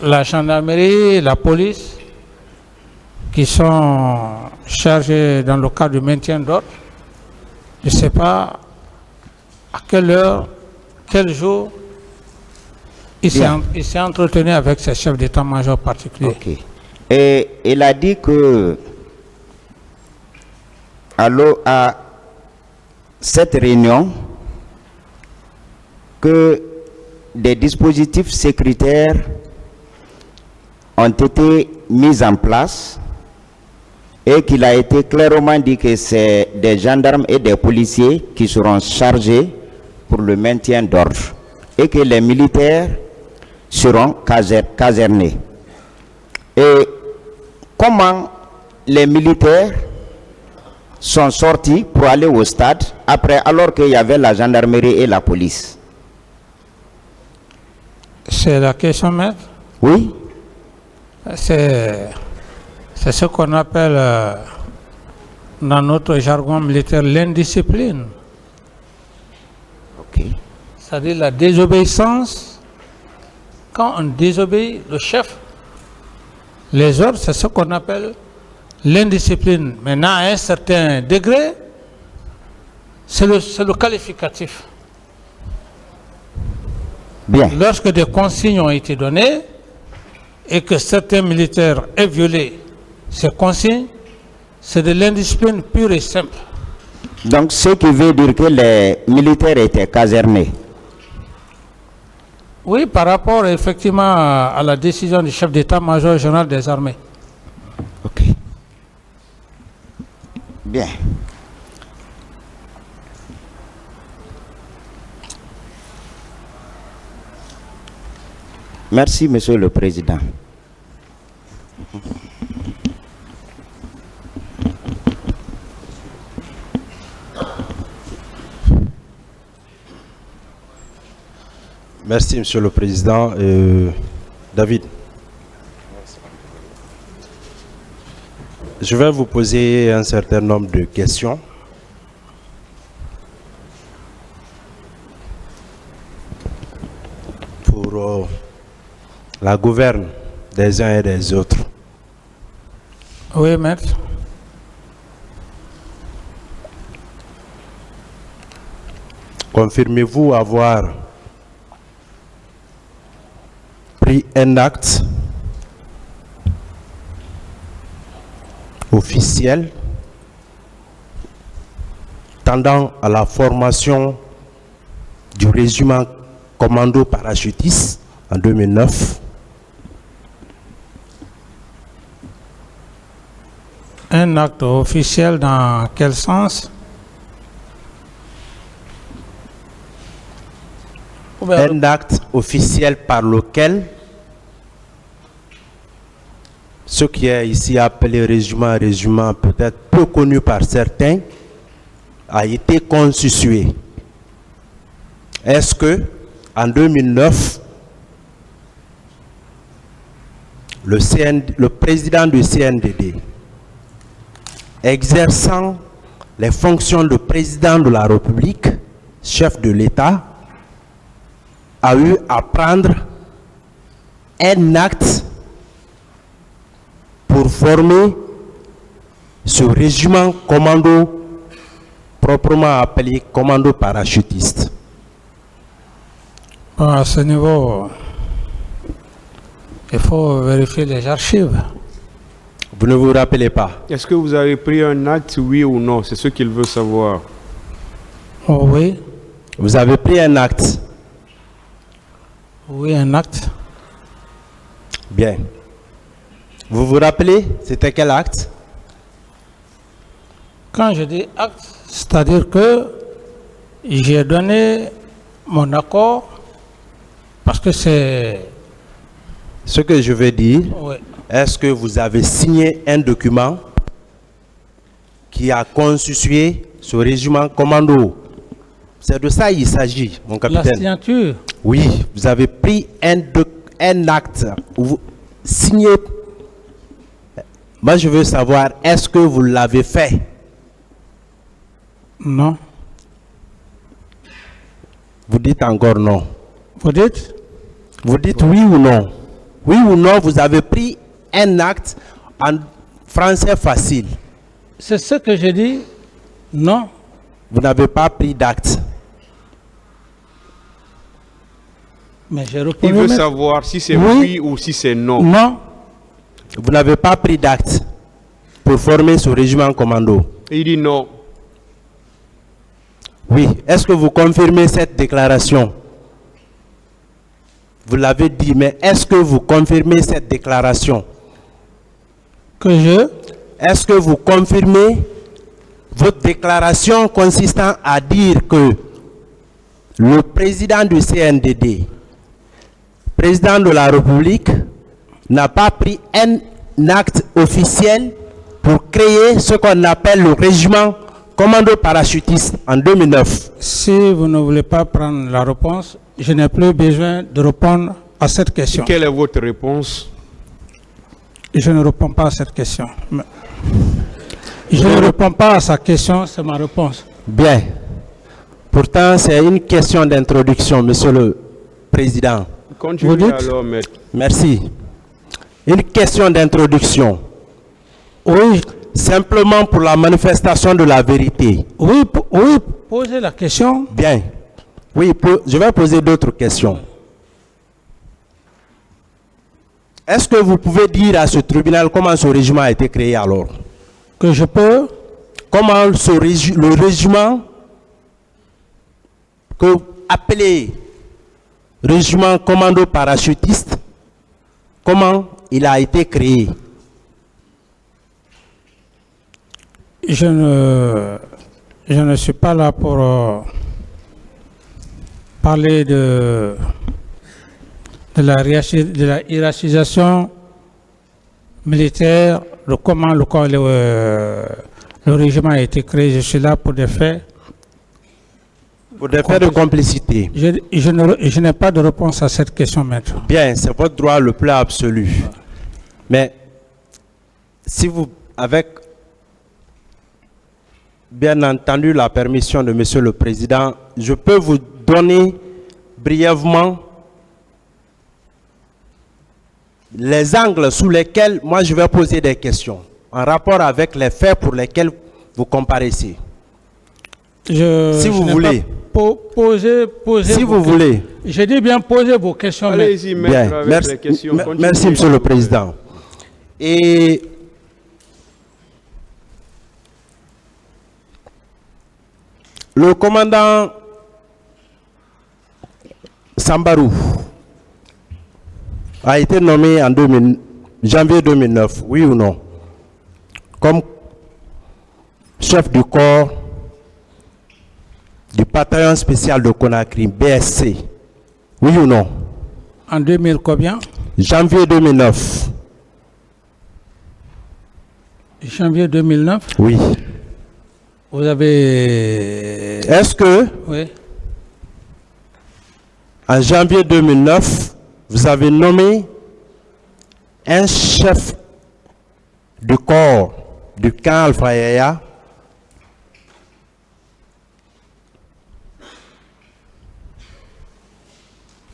la gendarmerie, la police, qui sont chargés dans le cadre du maintien d'ordre, je ne sais pas à quelle heure, quel jour, il s'est entretenu avec ses chefs d'état-major particuliers. Okay. Et il a dit que à cette réunion, que des dispositifs sécuritaires ont été mis en place et qu'il a été clairement dit que c'est des gendarmes et des policiers qui seront chargés pour le maintien d'ordre et que les militaires seront casernés. Et comment les militaires sont sortis pour aller au stade après, alors qu'il y avait la gendarmerie et la police? C'est la question, maître? Oui. C'est ce qu'on appelle dans notre jargon militaire l'indiscipline. Ok. C'est-à-dire la désobéissance. Quand on désobéit le chef, les ordres, c'est ce qu'on appelle l'indiscipline. Maintenant, à un certain degré, c'est le qualificatif. Bien. Lorsque des consignes ont été données et que certains militaires aient violé ces consignes, c'est de l'indiscipline pure et simple. Donc, ce qui veut dire que les militaires étaient casernés. Oui, par rapport effectivement à la décision du chef d'état-major général des armées. Ok. Bien. Merci, Monsieur le Président. Merci, Monsieur le Président. David, je vais vous poser un certain nombre de questions. Pour la gouverne des uns et des autres. Oui, maître. Confirmez-vous avoir pris un acte officiel tendant à la formation du régiment commando parachutiste en 2009? Un acte officiel dans quel sens? Un acte officiel par lequel ce qui est ici appelé régiment peut-être peu connu par certains, a été constitué. Est-ce que en 2009, le président du CNDD, exerçant les fonctions de président de la République, chef de l'État, a eu à prendre un acte pour former ce régiment commando proprement appelé commando parachutiste? À ce niveau, il faut vérifier les archives. Vous ne vous rappelez pas? Est-ce que vous avez pris un acte, oui ou non? C'est ce qu'il veut savoir. Oh, oui. Vous avez pris un acte? Oui, un acte. Bien. Vous vous rappelez, c'était quel acte? Quand je dis acte, c'est-à-dire que j'ai donné mon accord parce que c'est... Ce que je veux dire, Oui. est-ce que vous avez signé un document qui a constitué ce régiment commando? C'est de ça qu'il s'agit, mon La capitaine. signature, Oui, vous avez pris un acte, vous signez. Moi, je veux savoir, est-ce que vous l'avez fait? non. Vous dites encore non. Vous dites? Vous dites oui ou non? Oui ou non, vous avez pris un acte en français facile. C'est ce que j'ai dit. Non. Vous n'avez pas pris d'acte. Mais j'ai Il reconnu. veut savoir si c'est Oui. oui ou si c'est non. Non. Vous n'avez pas pris d'acte pour former ce régiment commando. Et il dit non. Oui. Est-ce que vous confirmez cette déclaration? Vous l'avez dit, mais est-ce que vous confirmez cette déclaration? Est-ce que vous confirmez votre déclaration consistant à dire que le président du CNDD, président de la République, n'a pas pris un acte officiel pour créer ce qu'on appelle le régiment commando parachutiste en 2009? Si vous ne voulez pas prendre la réponse, je n'ai plus besoin de répondre à cette question. Quelle est votre réponse? Je ne réponds pas à cette question. Je ne réponds pas à sa question, c'est ma réponse. Bien. Pourtant, c'est une question d'introduction, Monsieur le Président. Continuez Vous dites? alors, maître. Merci. Une question d'introduction. Oui, Simplement pour la manifestation de la vérité. oui, oui, posez la question. Bien. Oui, je vais poser d'autres questions. Est-ce que vous pouvez dire à ce tribunal comment ce régiment a été créé alors? Que je peux, Comment le régiment que appelé régiment commando parachutiste, comment il a été créé? je ne suis pas là pour parler de la hiérarchisation militaire, de comment le régiment a été créé. Je suis là pour des faits. Pour des faits de complicité. Je n'ai pas de réponse à cette question, maître. Bien, c'est votre droit le plus absolu. Mais si vous, avec bien entendu la permission de Monsieur le Président, je peux vous donner brièvement les angles sous lesquels moi je vais poser des questions en rapport avec les faits pour lesquels vous comparaissez. Si vous voulez. Posez Si vos vous voulez. J'ai dit bien poser vos questions. mais- Allez-y, maître, Bien. avec Merci, les questions. Continuez. merci, Monsieur le Président. Et le commandant Sambarou a été nommé en janvier 2009, oui ou non, comme chef du corps du bataillon spécial de Conakry, BSC, oui ou non? En 2000 combien? Janvier 2009, Janvier 2009. oui. Vous avez... Est-ce que Oui. en janvier 2009, vous avez nommé un chef du corps du camp Alpha Yaya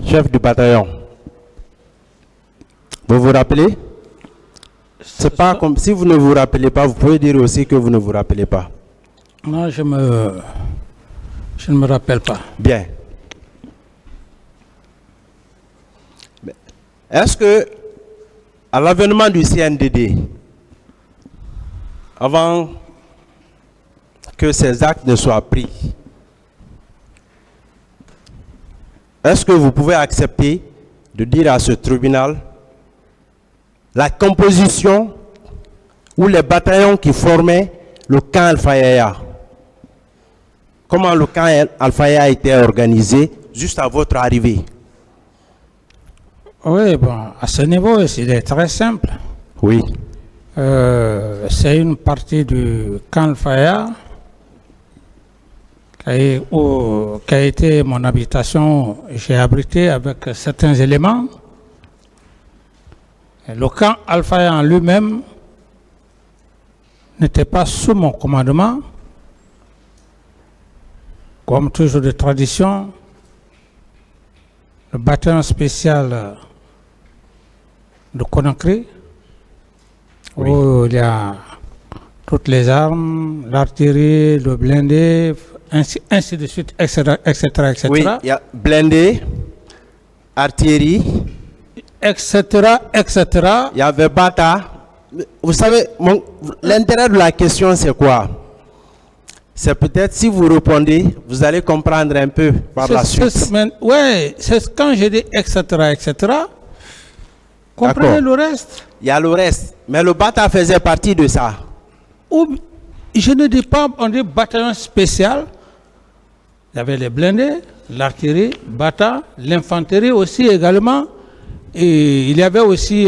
chef du bataillon? Vous vous rappelez? C'est pas comme si vous ne vous rappelez pas, vous pouvez dire aussi que vous ne vous rappelez pas. Non, je ne me rappelle pas. Bien. Est-ce que, à l'avènement du CNDD, avant que ces actes ne soient pris, est-ce que vous pouvez accepter de dire à ce tribunal la composition ou les bataillons qui formaient le camp Alpha Yaya? Comment le camp Alpha Yaya a été organisé juste à votre arrivée? Oui, bon, à ce niveau, c'est très simple. Oui. C'est une partie du camp Faya qui a été mon habitation. J'ai abrité avec certains éléments. Et le camp Al-Faya en lui-même n'était pas sous mon commandement. Comme toujours de tradition, le bataillon spécial de Conakry, Oui. où il y a toutes les armes, l'artillerie, le blindé, ainsi de suite, etc., etc., etc., Oui, il y a blindé, artillerie, etc., etc. il y avait Bata. Vous savez, l'intérêt de la question, c'est quoi? C'est peut-être si vous répondez, vous allez comprendre un peu par la suite. Oui, c'est quand j'ai dit etc., etc. Comprenez le reste. Il y a le reste. Mais le Bata faisait partie de ça. Ou, je ne dis pas, on dit bataillon spécial. Il y avait les blindés, l'artillerie, Bata, l'infanterie aussi également. Et il y avait aussi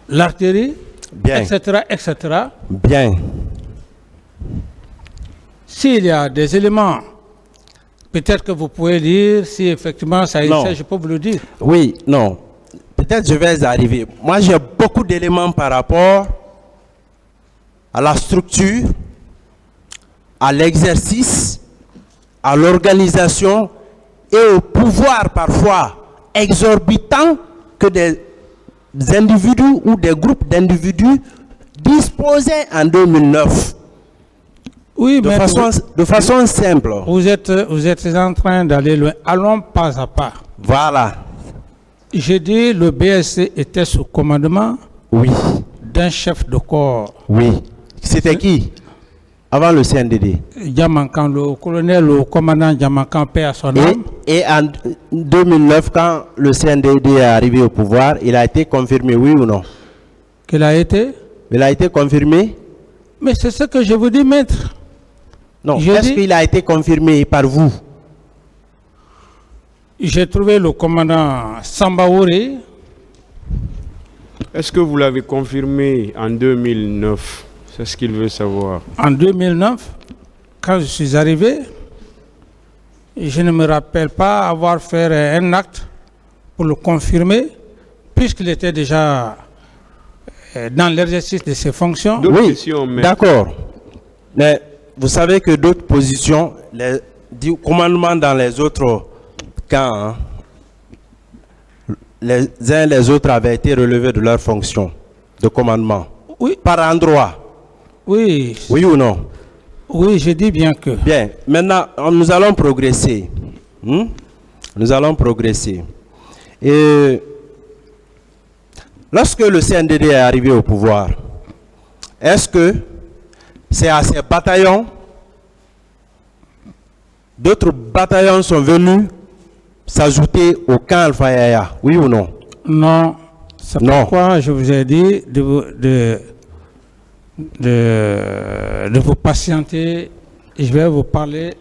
l'artillerie, Bien. etc., etc. Bien. S'il y a des éléments, peut-être que vous pouvez dire, si effectivement ça Non. existe, je peux vous le dire. Oui, non. Peut-être je vais y arriver. Moi, j'ai beaucoup d'éléments par rapport à la structure, à l'exercice, à l'organisation et au pouvoir parfois exorbitant que des individus ou des groupes d'individus disposaient en 2009. Oui, mais De façon simple. vous êtes en train d'aller loin. Allons pas à pas. Voilà. J'ai dit le BSC était sous commandement Oui. d'un chef de corps. Oui. C'était qui avant le CNDD? Diamankan, le colonel, le commandant Diamankan, paix à son âme. Et en 2009, quand le CNDD est arrivé au pouvoir, il a été confirmé, oui ou non? Qu'il a été. Il a été confirmé? Mais c'est ce que je vous dis, maître. Non. Je Est-ce dis- qu'il a été confirmé par vous? J'ai trouvé le commandant Sambaouri. Est-ce que vous l'avez confirmé en 2009? C'est ce qu'il veut savoir. En 2009, quand je suis arrivé, je ne me rappelle pas avoir fait un acte pour le confirmer, puisqu'il était déjà dans l'exercice de ses fonctions. D'autres questions, maître. D'accord. Mais vous savez que d'autres positions, du commandement dans les autres camps, hein, les uns et les autres avaient été relevés de leurs fonctions de commandement. Oui, Par endroit, oui, oui ou non? Oui, je dis bien que. Bien, maintenant, nous allons progresser. Nous allons progresser. Et lorsque le CNDD est arrivé au pouvoir, est-ce que c'est à ces bataillons, d'autres bataillons sont venus s'ajouter au camp Alpha Yaya, oui ou non? Non. C'est pourquoi je vous ai dit de vous patienter et je vais vous parler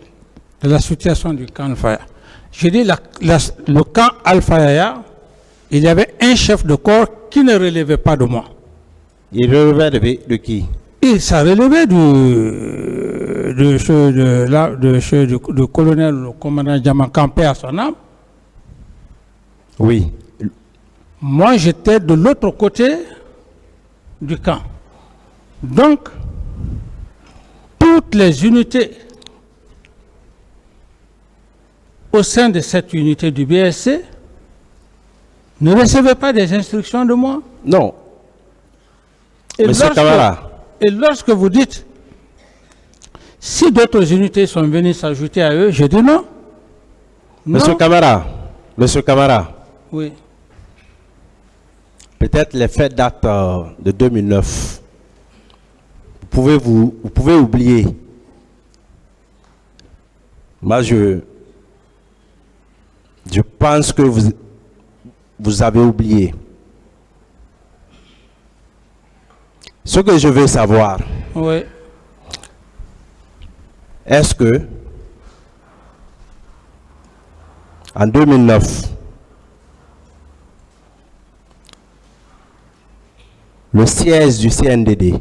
de la situation du camp Alpha Yaya. Je dis le camp Alpha Yaya, il y avait un chef de corps qui ne relevait pas de moi. Il relevait de qui? Et ça relevait du colonel, le commandant Diamant Campé à son âme. Oui. Moi, j'étais de l'autre côté du camp. Donc, toutes les unités au sein de cette unité du BSC ne recevaient pas des instructions de moi. Non. Monsieur Camara. Et lorsque vous dites, si d'autres unités sont venues s'ajouter à eux, je dis non. Monsieur Camara. Monsieur Camara. Oui. Peut-être les faits datent de 2009. Vous pouvez oublier. Moi, je pense que vous avez oublié. Ce que je veux savoir, oui. Est-ce que en 2009, le siège du CNDD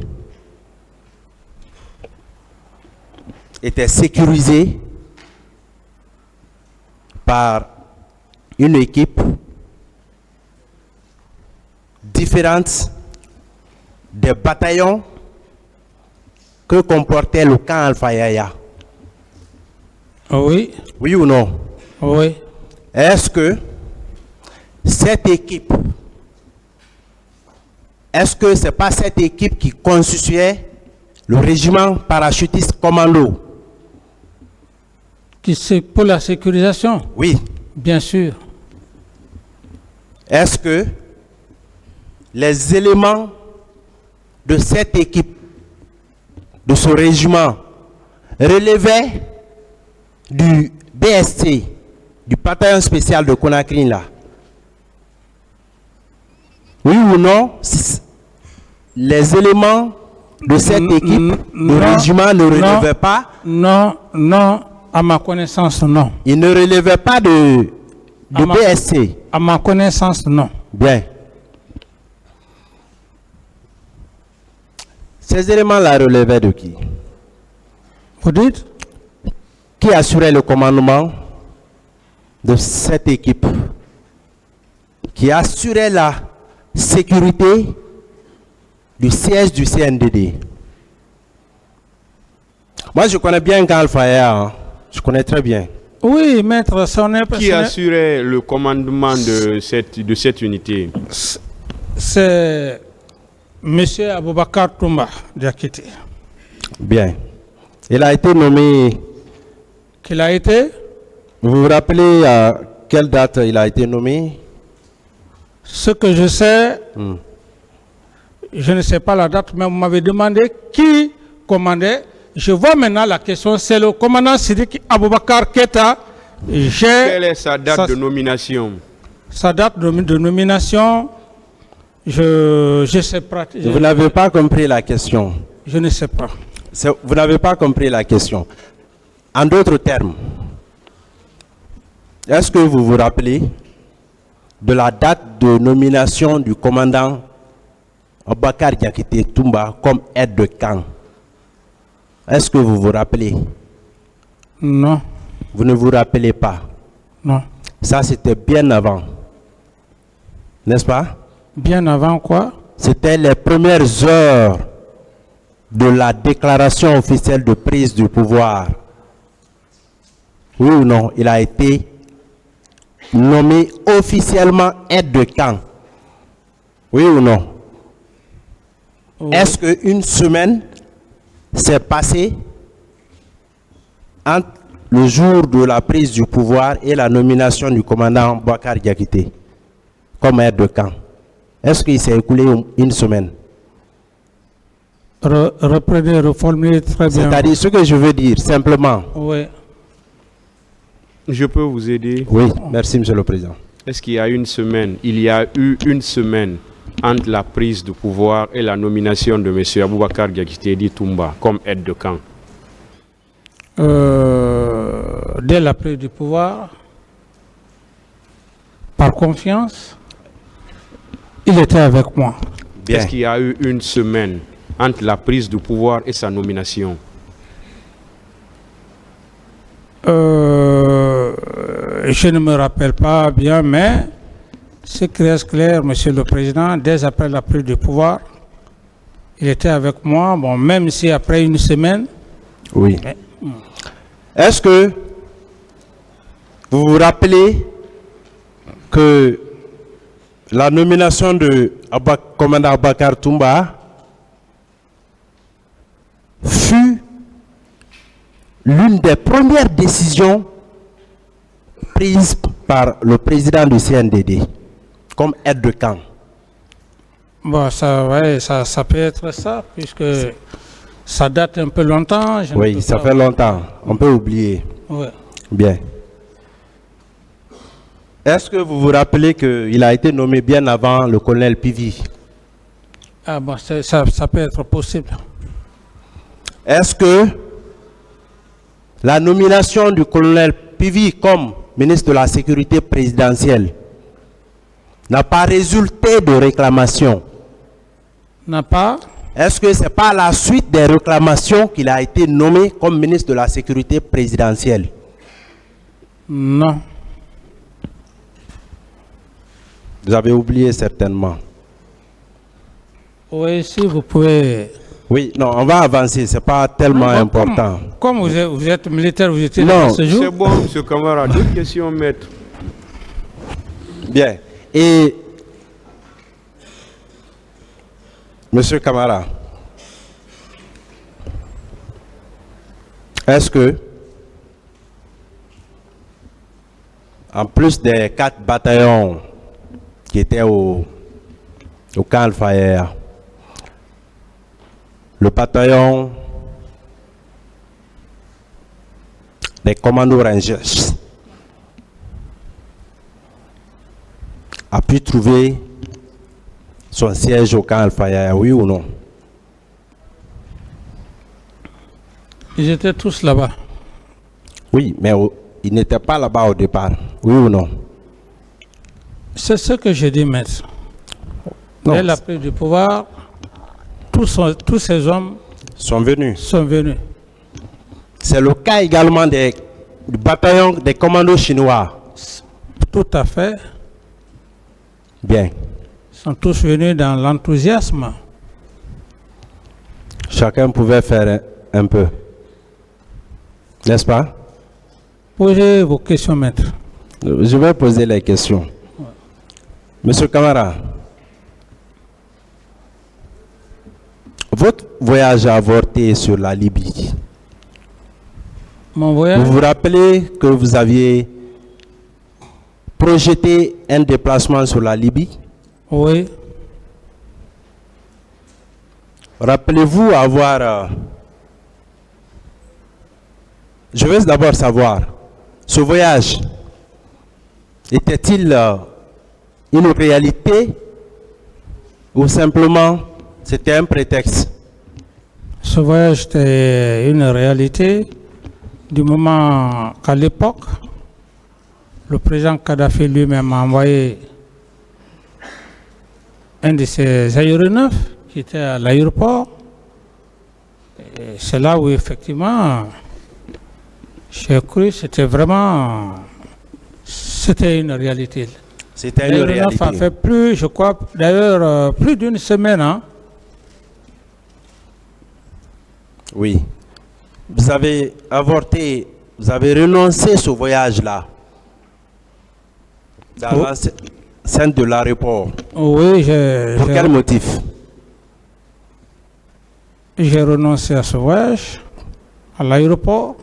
était sécurisé par une équipe différente des bataillons que comportait le camp Alpha Yaya? Oui. Oui ou non? Oui. Est-ce que cette équipe, est-ce que ce n'est pas cette équipe qui constituait le régiment parachutiste commando? Qui c'est pour la sécurisation? Oui. Bien sûr. Est-ce que les éléments de cette équipe, de ce régiment, relevaient du BST, du bataillon spécial de Conakry là? Oui ou non? Les éléments de cette équipe, le régiment ne relevait pas? Non, non, à ma connaissance, non. Il ne relevait pas de BST? À ma connaissance, non. Bien. Ces éléments-là relevaient de qui? Vous dites? Qui assurait le commandement de cette équipe? Qui assurait la sécurité du siège du CNDD? Moi, je connais bien Alpha Yaya, hein. Je connais très bien. Oui, maître, Qui assurait le commandement de cette unité? C'est M. Aboubakar Toumba d'Akité. Bien. Il a été nommé... Qu'il a été? Vous vous rappelez à quelle date il a été nommé? Ce que je sais, je ne sais pas la date, mais vous m'avez demandé qui commandait. Je vois maintenant la question, c'est le commandant Sidiki Aboubakar Keita. Quelle est sa date de nomination? Sa date de nomination, je sais pas. Vous n'avez pas compris la question. Je ne sais pas. Vous n'avez pas compris la question. En d'autres termes, est-ce que vous vous rappelez de la date de nomination du commandant Aboubakar Diakité Toumba comme aide de camp? Est-ce que vous vous rappelez? Non. Vous ne vous rappelez pas? Non. Ça, c'était bien avant. N'est-ce pas? Bien avant quoi? C'était les premières heures de la déclaration officielle de prise du pouvoir. Oui ou non? Il a été nommé officiellement aide de camp. Oui ou non? Oui. Est-ce qu'une semaine s'est passée entre le jour de la prise du pouvoir et la nomination du commandant Boubacar Diakité comme aide de camp? Est-ce qu'il s'est écoulé une semaine? Reprenez, reformulez très bien. C'est-à-dire, ce que je veux dire, simplement. Oui. Je peux vous aider? Oui, merci, Monsieur le Président. Est-ce qu'il y a une semaine, il y a eu une semaine entre la prise de pouvoir et la nomination de M. Aboubacar Diakité Toumba comme aide de camp? Dès la prise du pouvoir, par confiance, il était avec moi. Est-ce qu'il y a eu une semaine entre la prise du pouvoir et sa nomination? Je ne me rappelle pas bien, mais ce qui reste clair, Monsieur le Président, dès après la prise du pouvoir, il était avec moi, bon, même si après une semaine. Oui. Est-ce que vous vous rappelez que la nomination de commandant Aboubacar Toumba fut l'une des premières décisions prises par le président du CNDD comme aide de camp? Bon, ça peut être ça, puisque ça date un peu longtemps. Oui, ça fait longtemps. On peut oublier. Oui. Bien. Est-ce que vous vous rappelez qu'il a été nommé bien avant le colonel Pivi? Ah bon, ça peut être possible. Est-ce que la nomination du colonel Pivi comme ministre de la Sécurité présidentielle n'a pas résulté de réclamation? N'a pas? Est-ce que ce n'est pas la suite des réclamations qu'il a été nommé comme ministre de la Sécurité présidentielle? Non. Vous avez oublié certainement. Oui, si vous pouvez... Oui, non, on va avancer, ce n'est pas tellement important. Comme vous êtes militaire, vous étiez Non, là ce jour? C'est bon, M. Camara. D'autres questions, maître? Bien. Et, Monsieur Camara, est-ce que, en plus des 4 bataillons qui étaient au camp Al-Fayer, le bataillon des commandos Rangers a pu trouver son siège au camp Al-Fayer, oui ou non? Ils étaient tous là-bas. Oui, mais ils n'étaient pas là-bas au départ, oui ou non? C'est ce que j'ai dit, maître. Non. Dès la prise du pouvoir, tous ces hommes sont venus. C'est le cas également du bataillon des commandos chinois. Tout à fait. Bien. Ils sont tous venus dans l'enthousiasme. Chacun pouvait faire un peu. N'est-ce pas? Posez vos questions, maître. Je vais poser les questions. Monsieur Camara, votre voyage a avorté sur la Libye. Mon voyage? Vous vous rappelez que vous aviez projeté un déplacement sur la Libye? Oui. Rappelez-vous avoir... Je veux d'abord savoir, ce voyage était-il une réalité ou simplement c'était un prétexte? Ce voyage était une réalité du moment qu'à l'époque, le président Kadhafi lui-même a envoyé un de ses aéronefs qui était à l'aéroport. C'est là où effectivement, j'ai cru que c'était une réalité. C'était une réalité. Ça fait plus, je crois, d'ailleurs, plus d'une semaine. Hein. Oui. Vous avez avorté, vous avez renoncé à ce voyage-là dans l'enceinte de l'aéroport. Oui, pour quel motif? J'ai renoncé à ce voyage à l'aéroport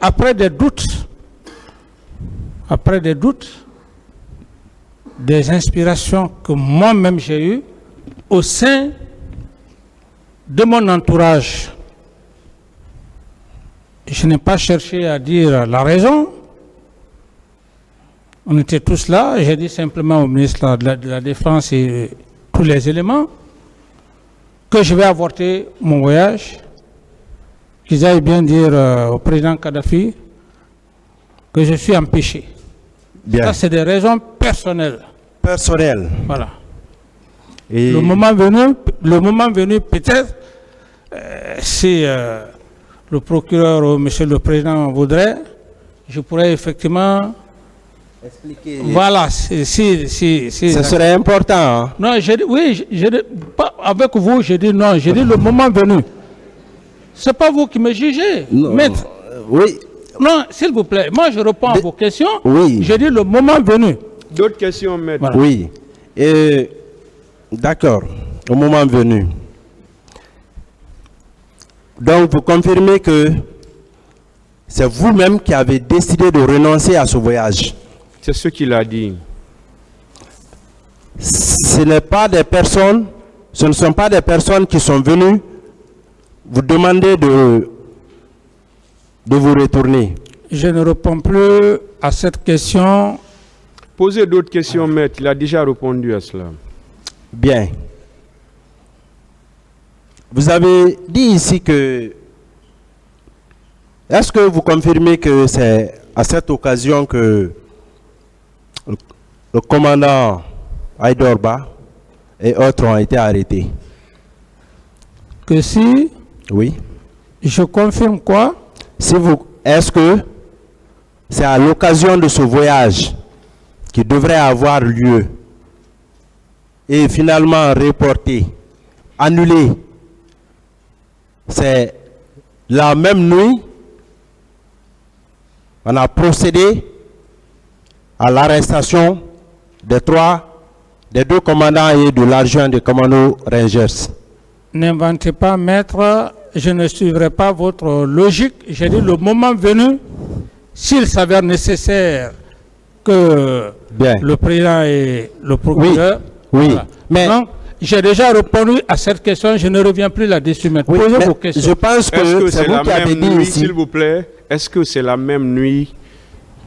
après des doutes, des inspirations que moi-même j'ai eues au sein de mon entourage. Je n'ai pas cherché à dire la raison. On était tous là. J'ai dit simplement au ministre de la Défense et tous les éléments que je vais avorter mon voyage, qu'ils aillent bien dire au président Kadhafi que je suis empêché. Bien. Ça, c'est des raisons personnelles. Personnel. Voilà. Et Le moment venu, peut-être, si le procureur ou monsieur le président voudrait, je pourrais effectivement expliquer. voilà, si Ce serait important. Hein? non, pas avec vous, j'ai dit non, j'ai dit le moment venu. C'est pas vous qui me jugez, Non, maître. oui. Non, s'il vous plaît, moi je réponds à vos questions. Oui. J'ai dit le moment venu. D'autres questions, maître? Voilà. Oui. Et d'accord, au moment venu. Donc, vous confirmez que c'est vous-même qui avez décidé de renoncer à ce voyage. C'est ce qu'il a dit. Ce ne sont pas des personnes qui sont venues vous demander de vous retourner. Je ne réponds plus à cette question. Posez d'autres questions, maître. Il a déjà répondu à cela. Bien. Vous avez dit ici que... Est-ce que vous confirmez que c'est à cette occasion que le commandant Aïdorba et autres ont été arrêtés? Que si Oui. je confirme quoi? Est-ce que c'est à l'occasion de ce voyage qui devrait avoir lieu et finalement reporté, annulé, c'est la même nuit, on a procédé à l'arrestation des deux commandants et de l'adjoint des commandos Rangers. N'inventez pas, maître, je ne suivrai pas votre logique. J'ai dit le moment venu, s'il s'avère nécessaire que Bien. le président et le procureur... Oui, voilà. mais... Donc, j'ai déjà répondu à cette question, je ne reviens plus là-dessus maintenant. Oui, Posez mais vos questions. je pense Est-ce que que c'est c'est vous la qui avez même dit nuit, ici. s'il vous plaît? Est-ce que c'est la même nuit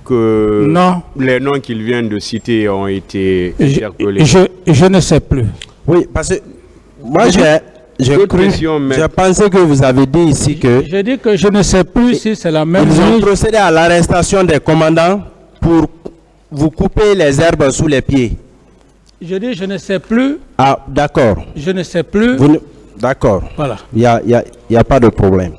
que Non. les noms qu'il vient de citer ont été interpellés? Je ne sais plus. Oui, parce que moi j'ai D'autres cru, questions, maître. j'ai pensé que vous avez dit ici que J'ai dit que je ne sais plus si c'est la même ils ont nuit. procédé à l'arrestation des commandants pour vous couper les herbes sous les pieds. Je dis je ne sais plus. Ah, d'accord. Je ne sais plus. D'accord. Voilà. Il y a pas de problème.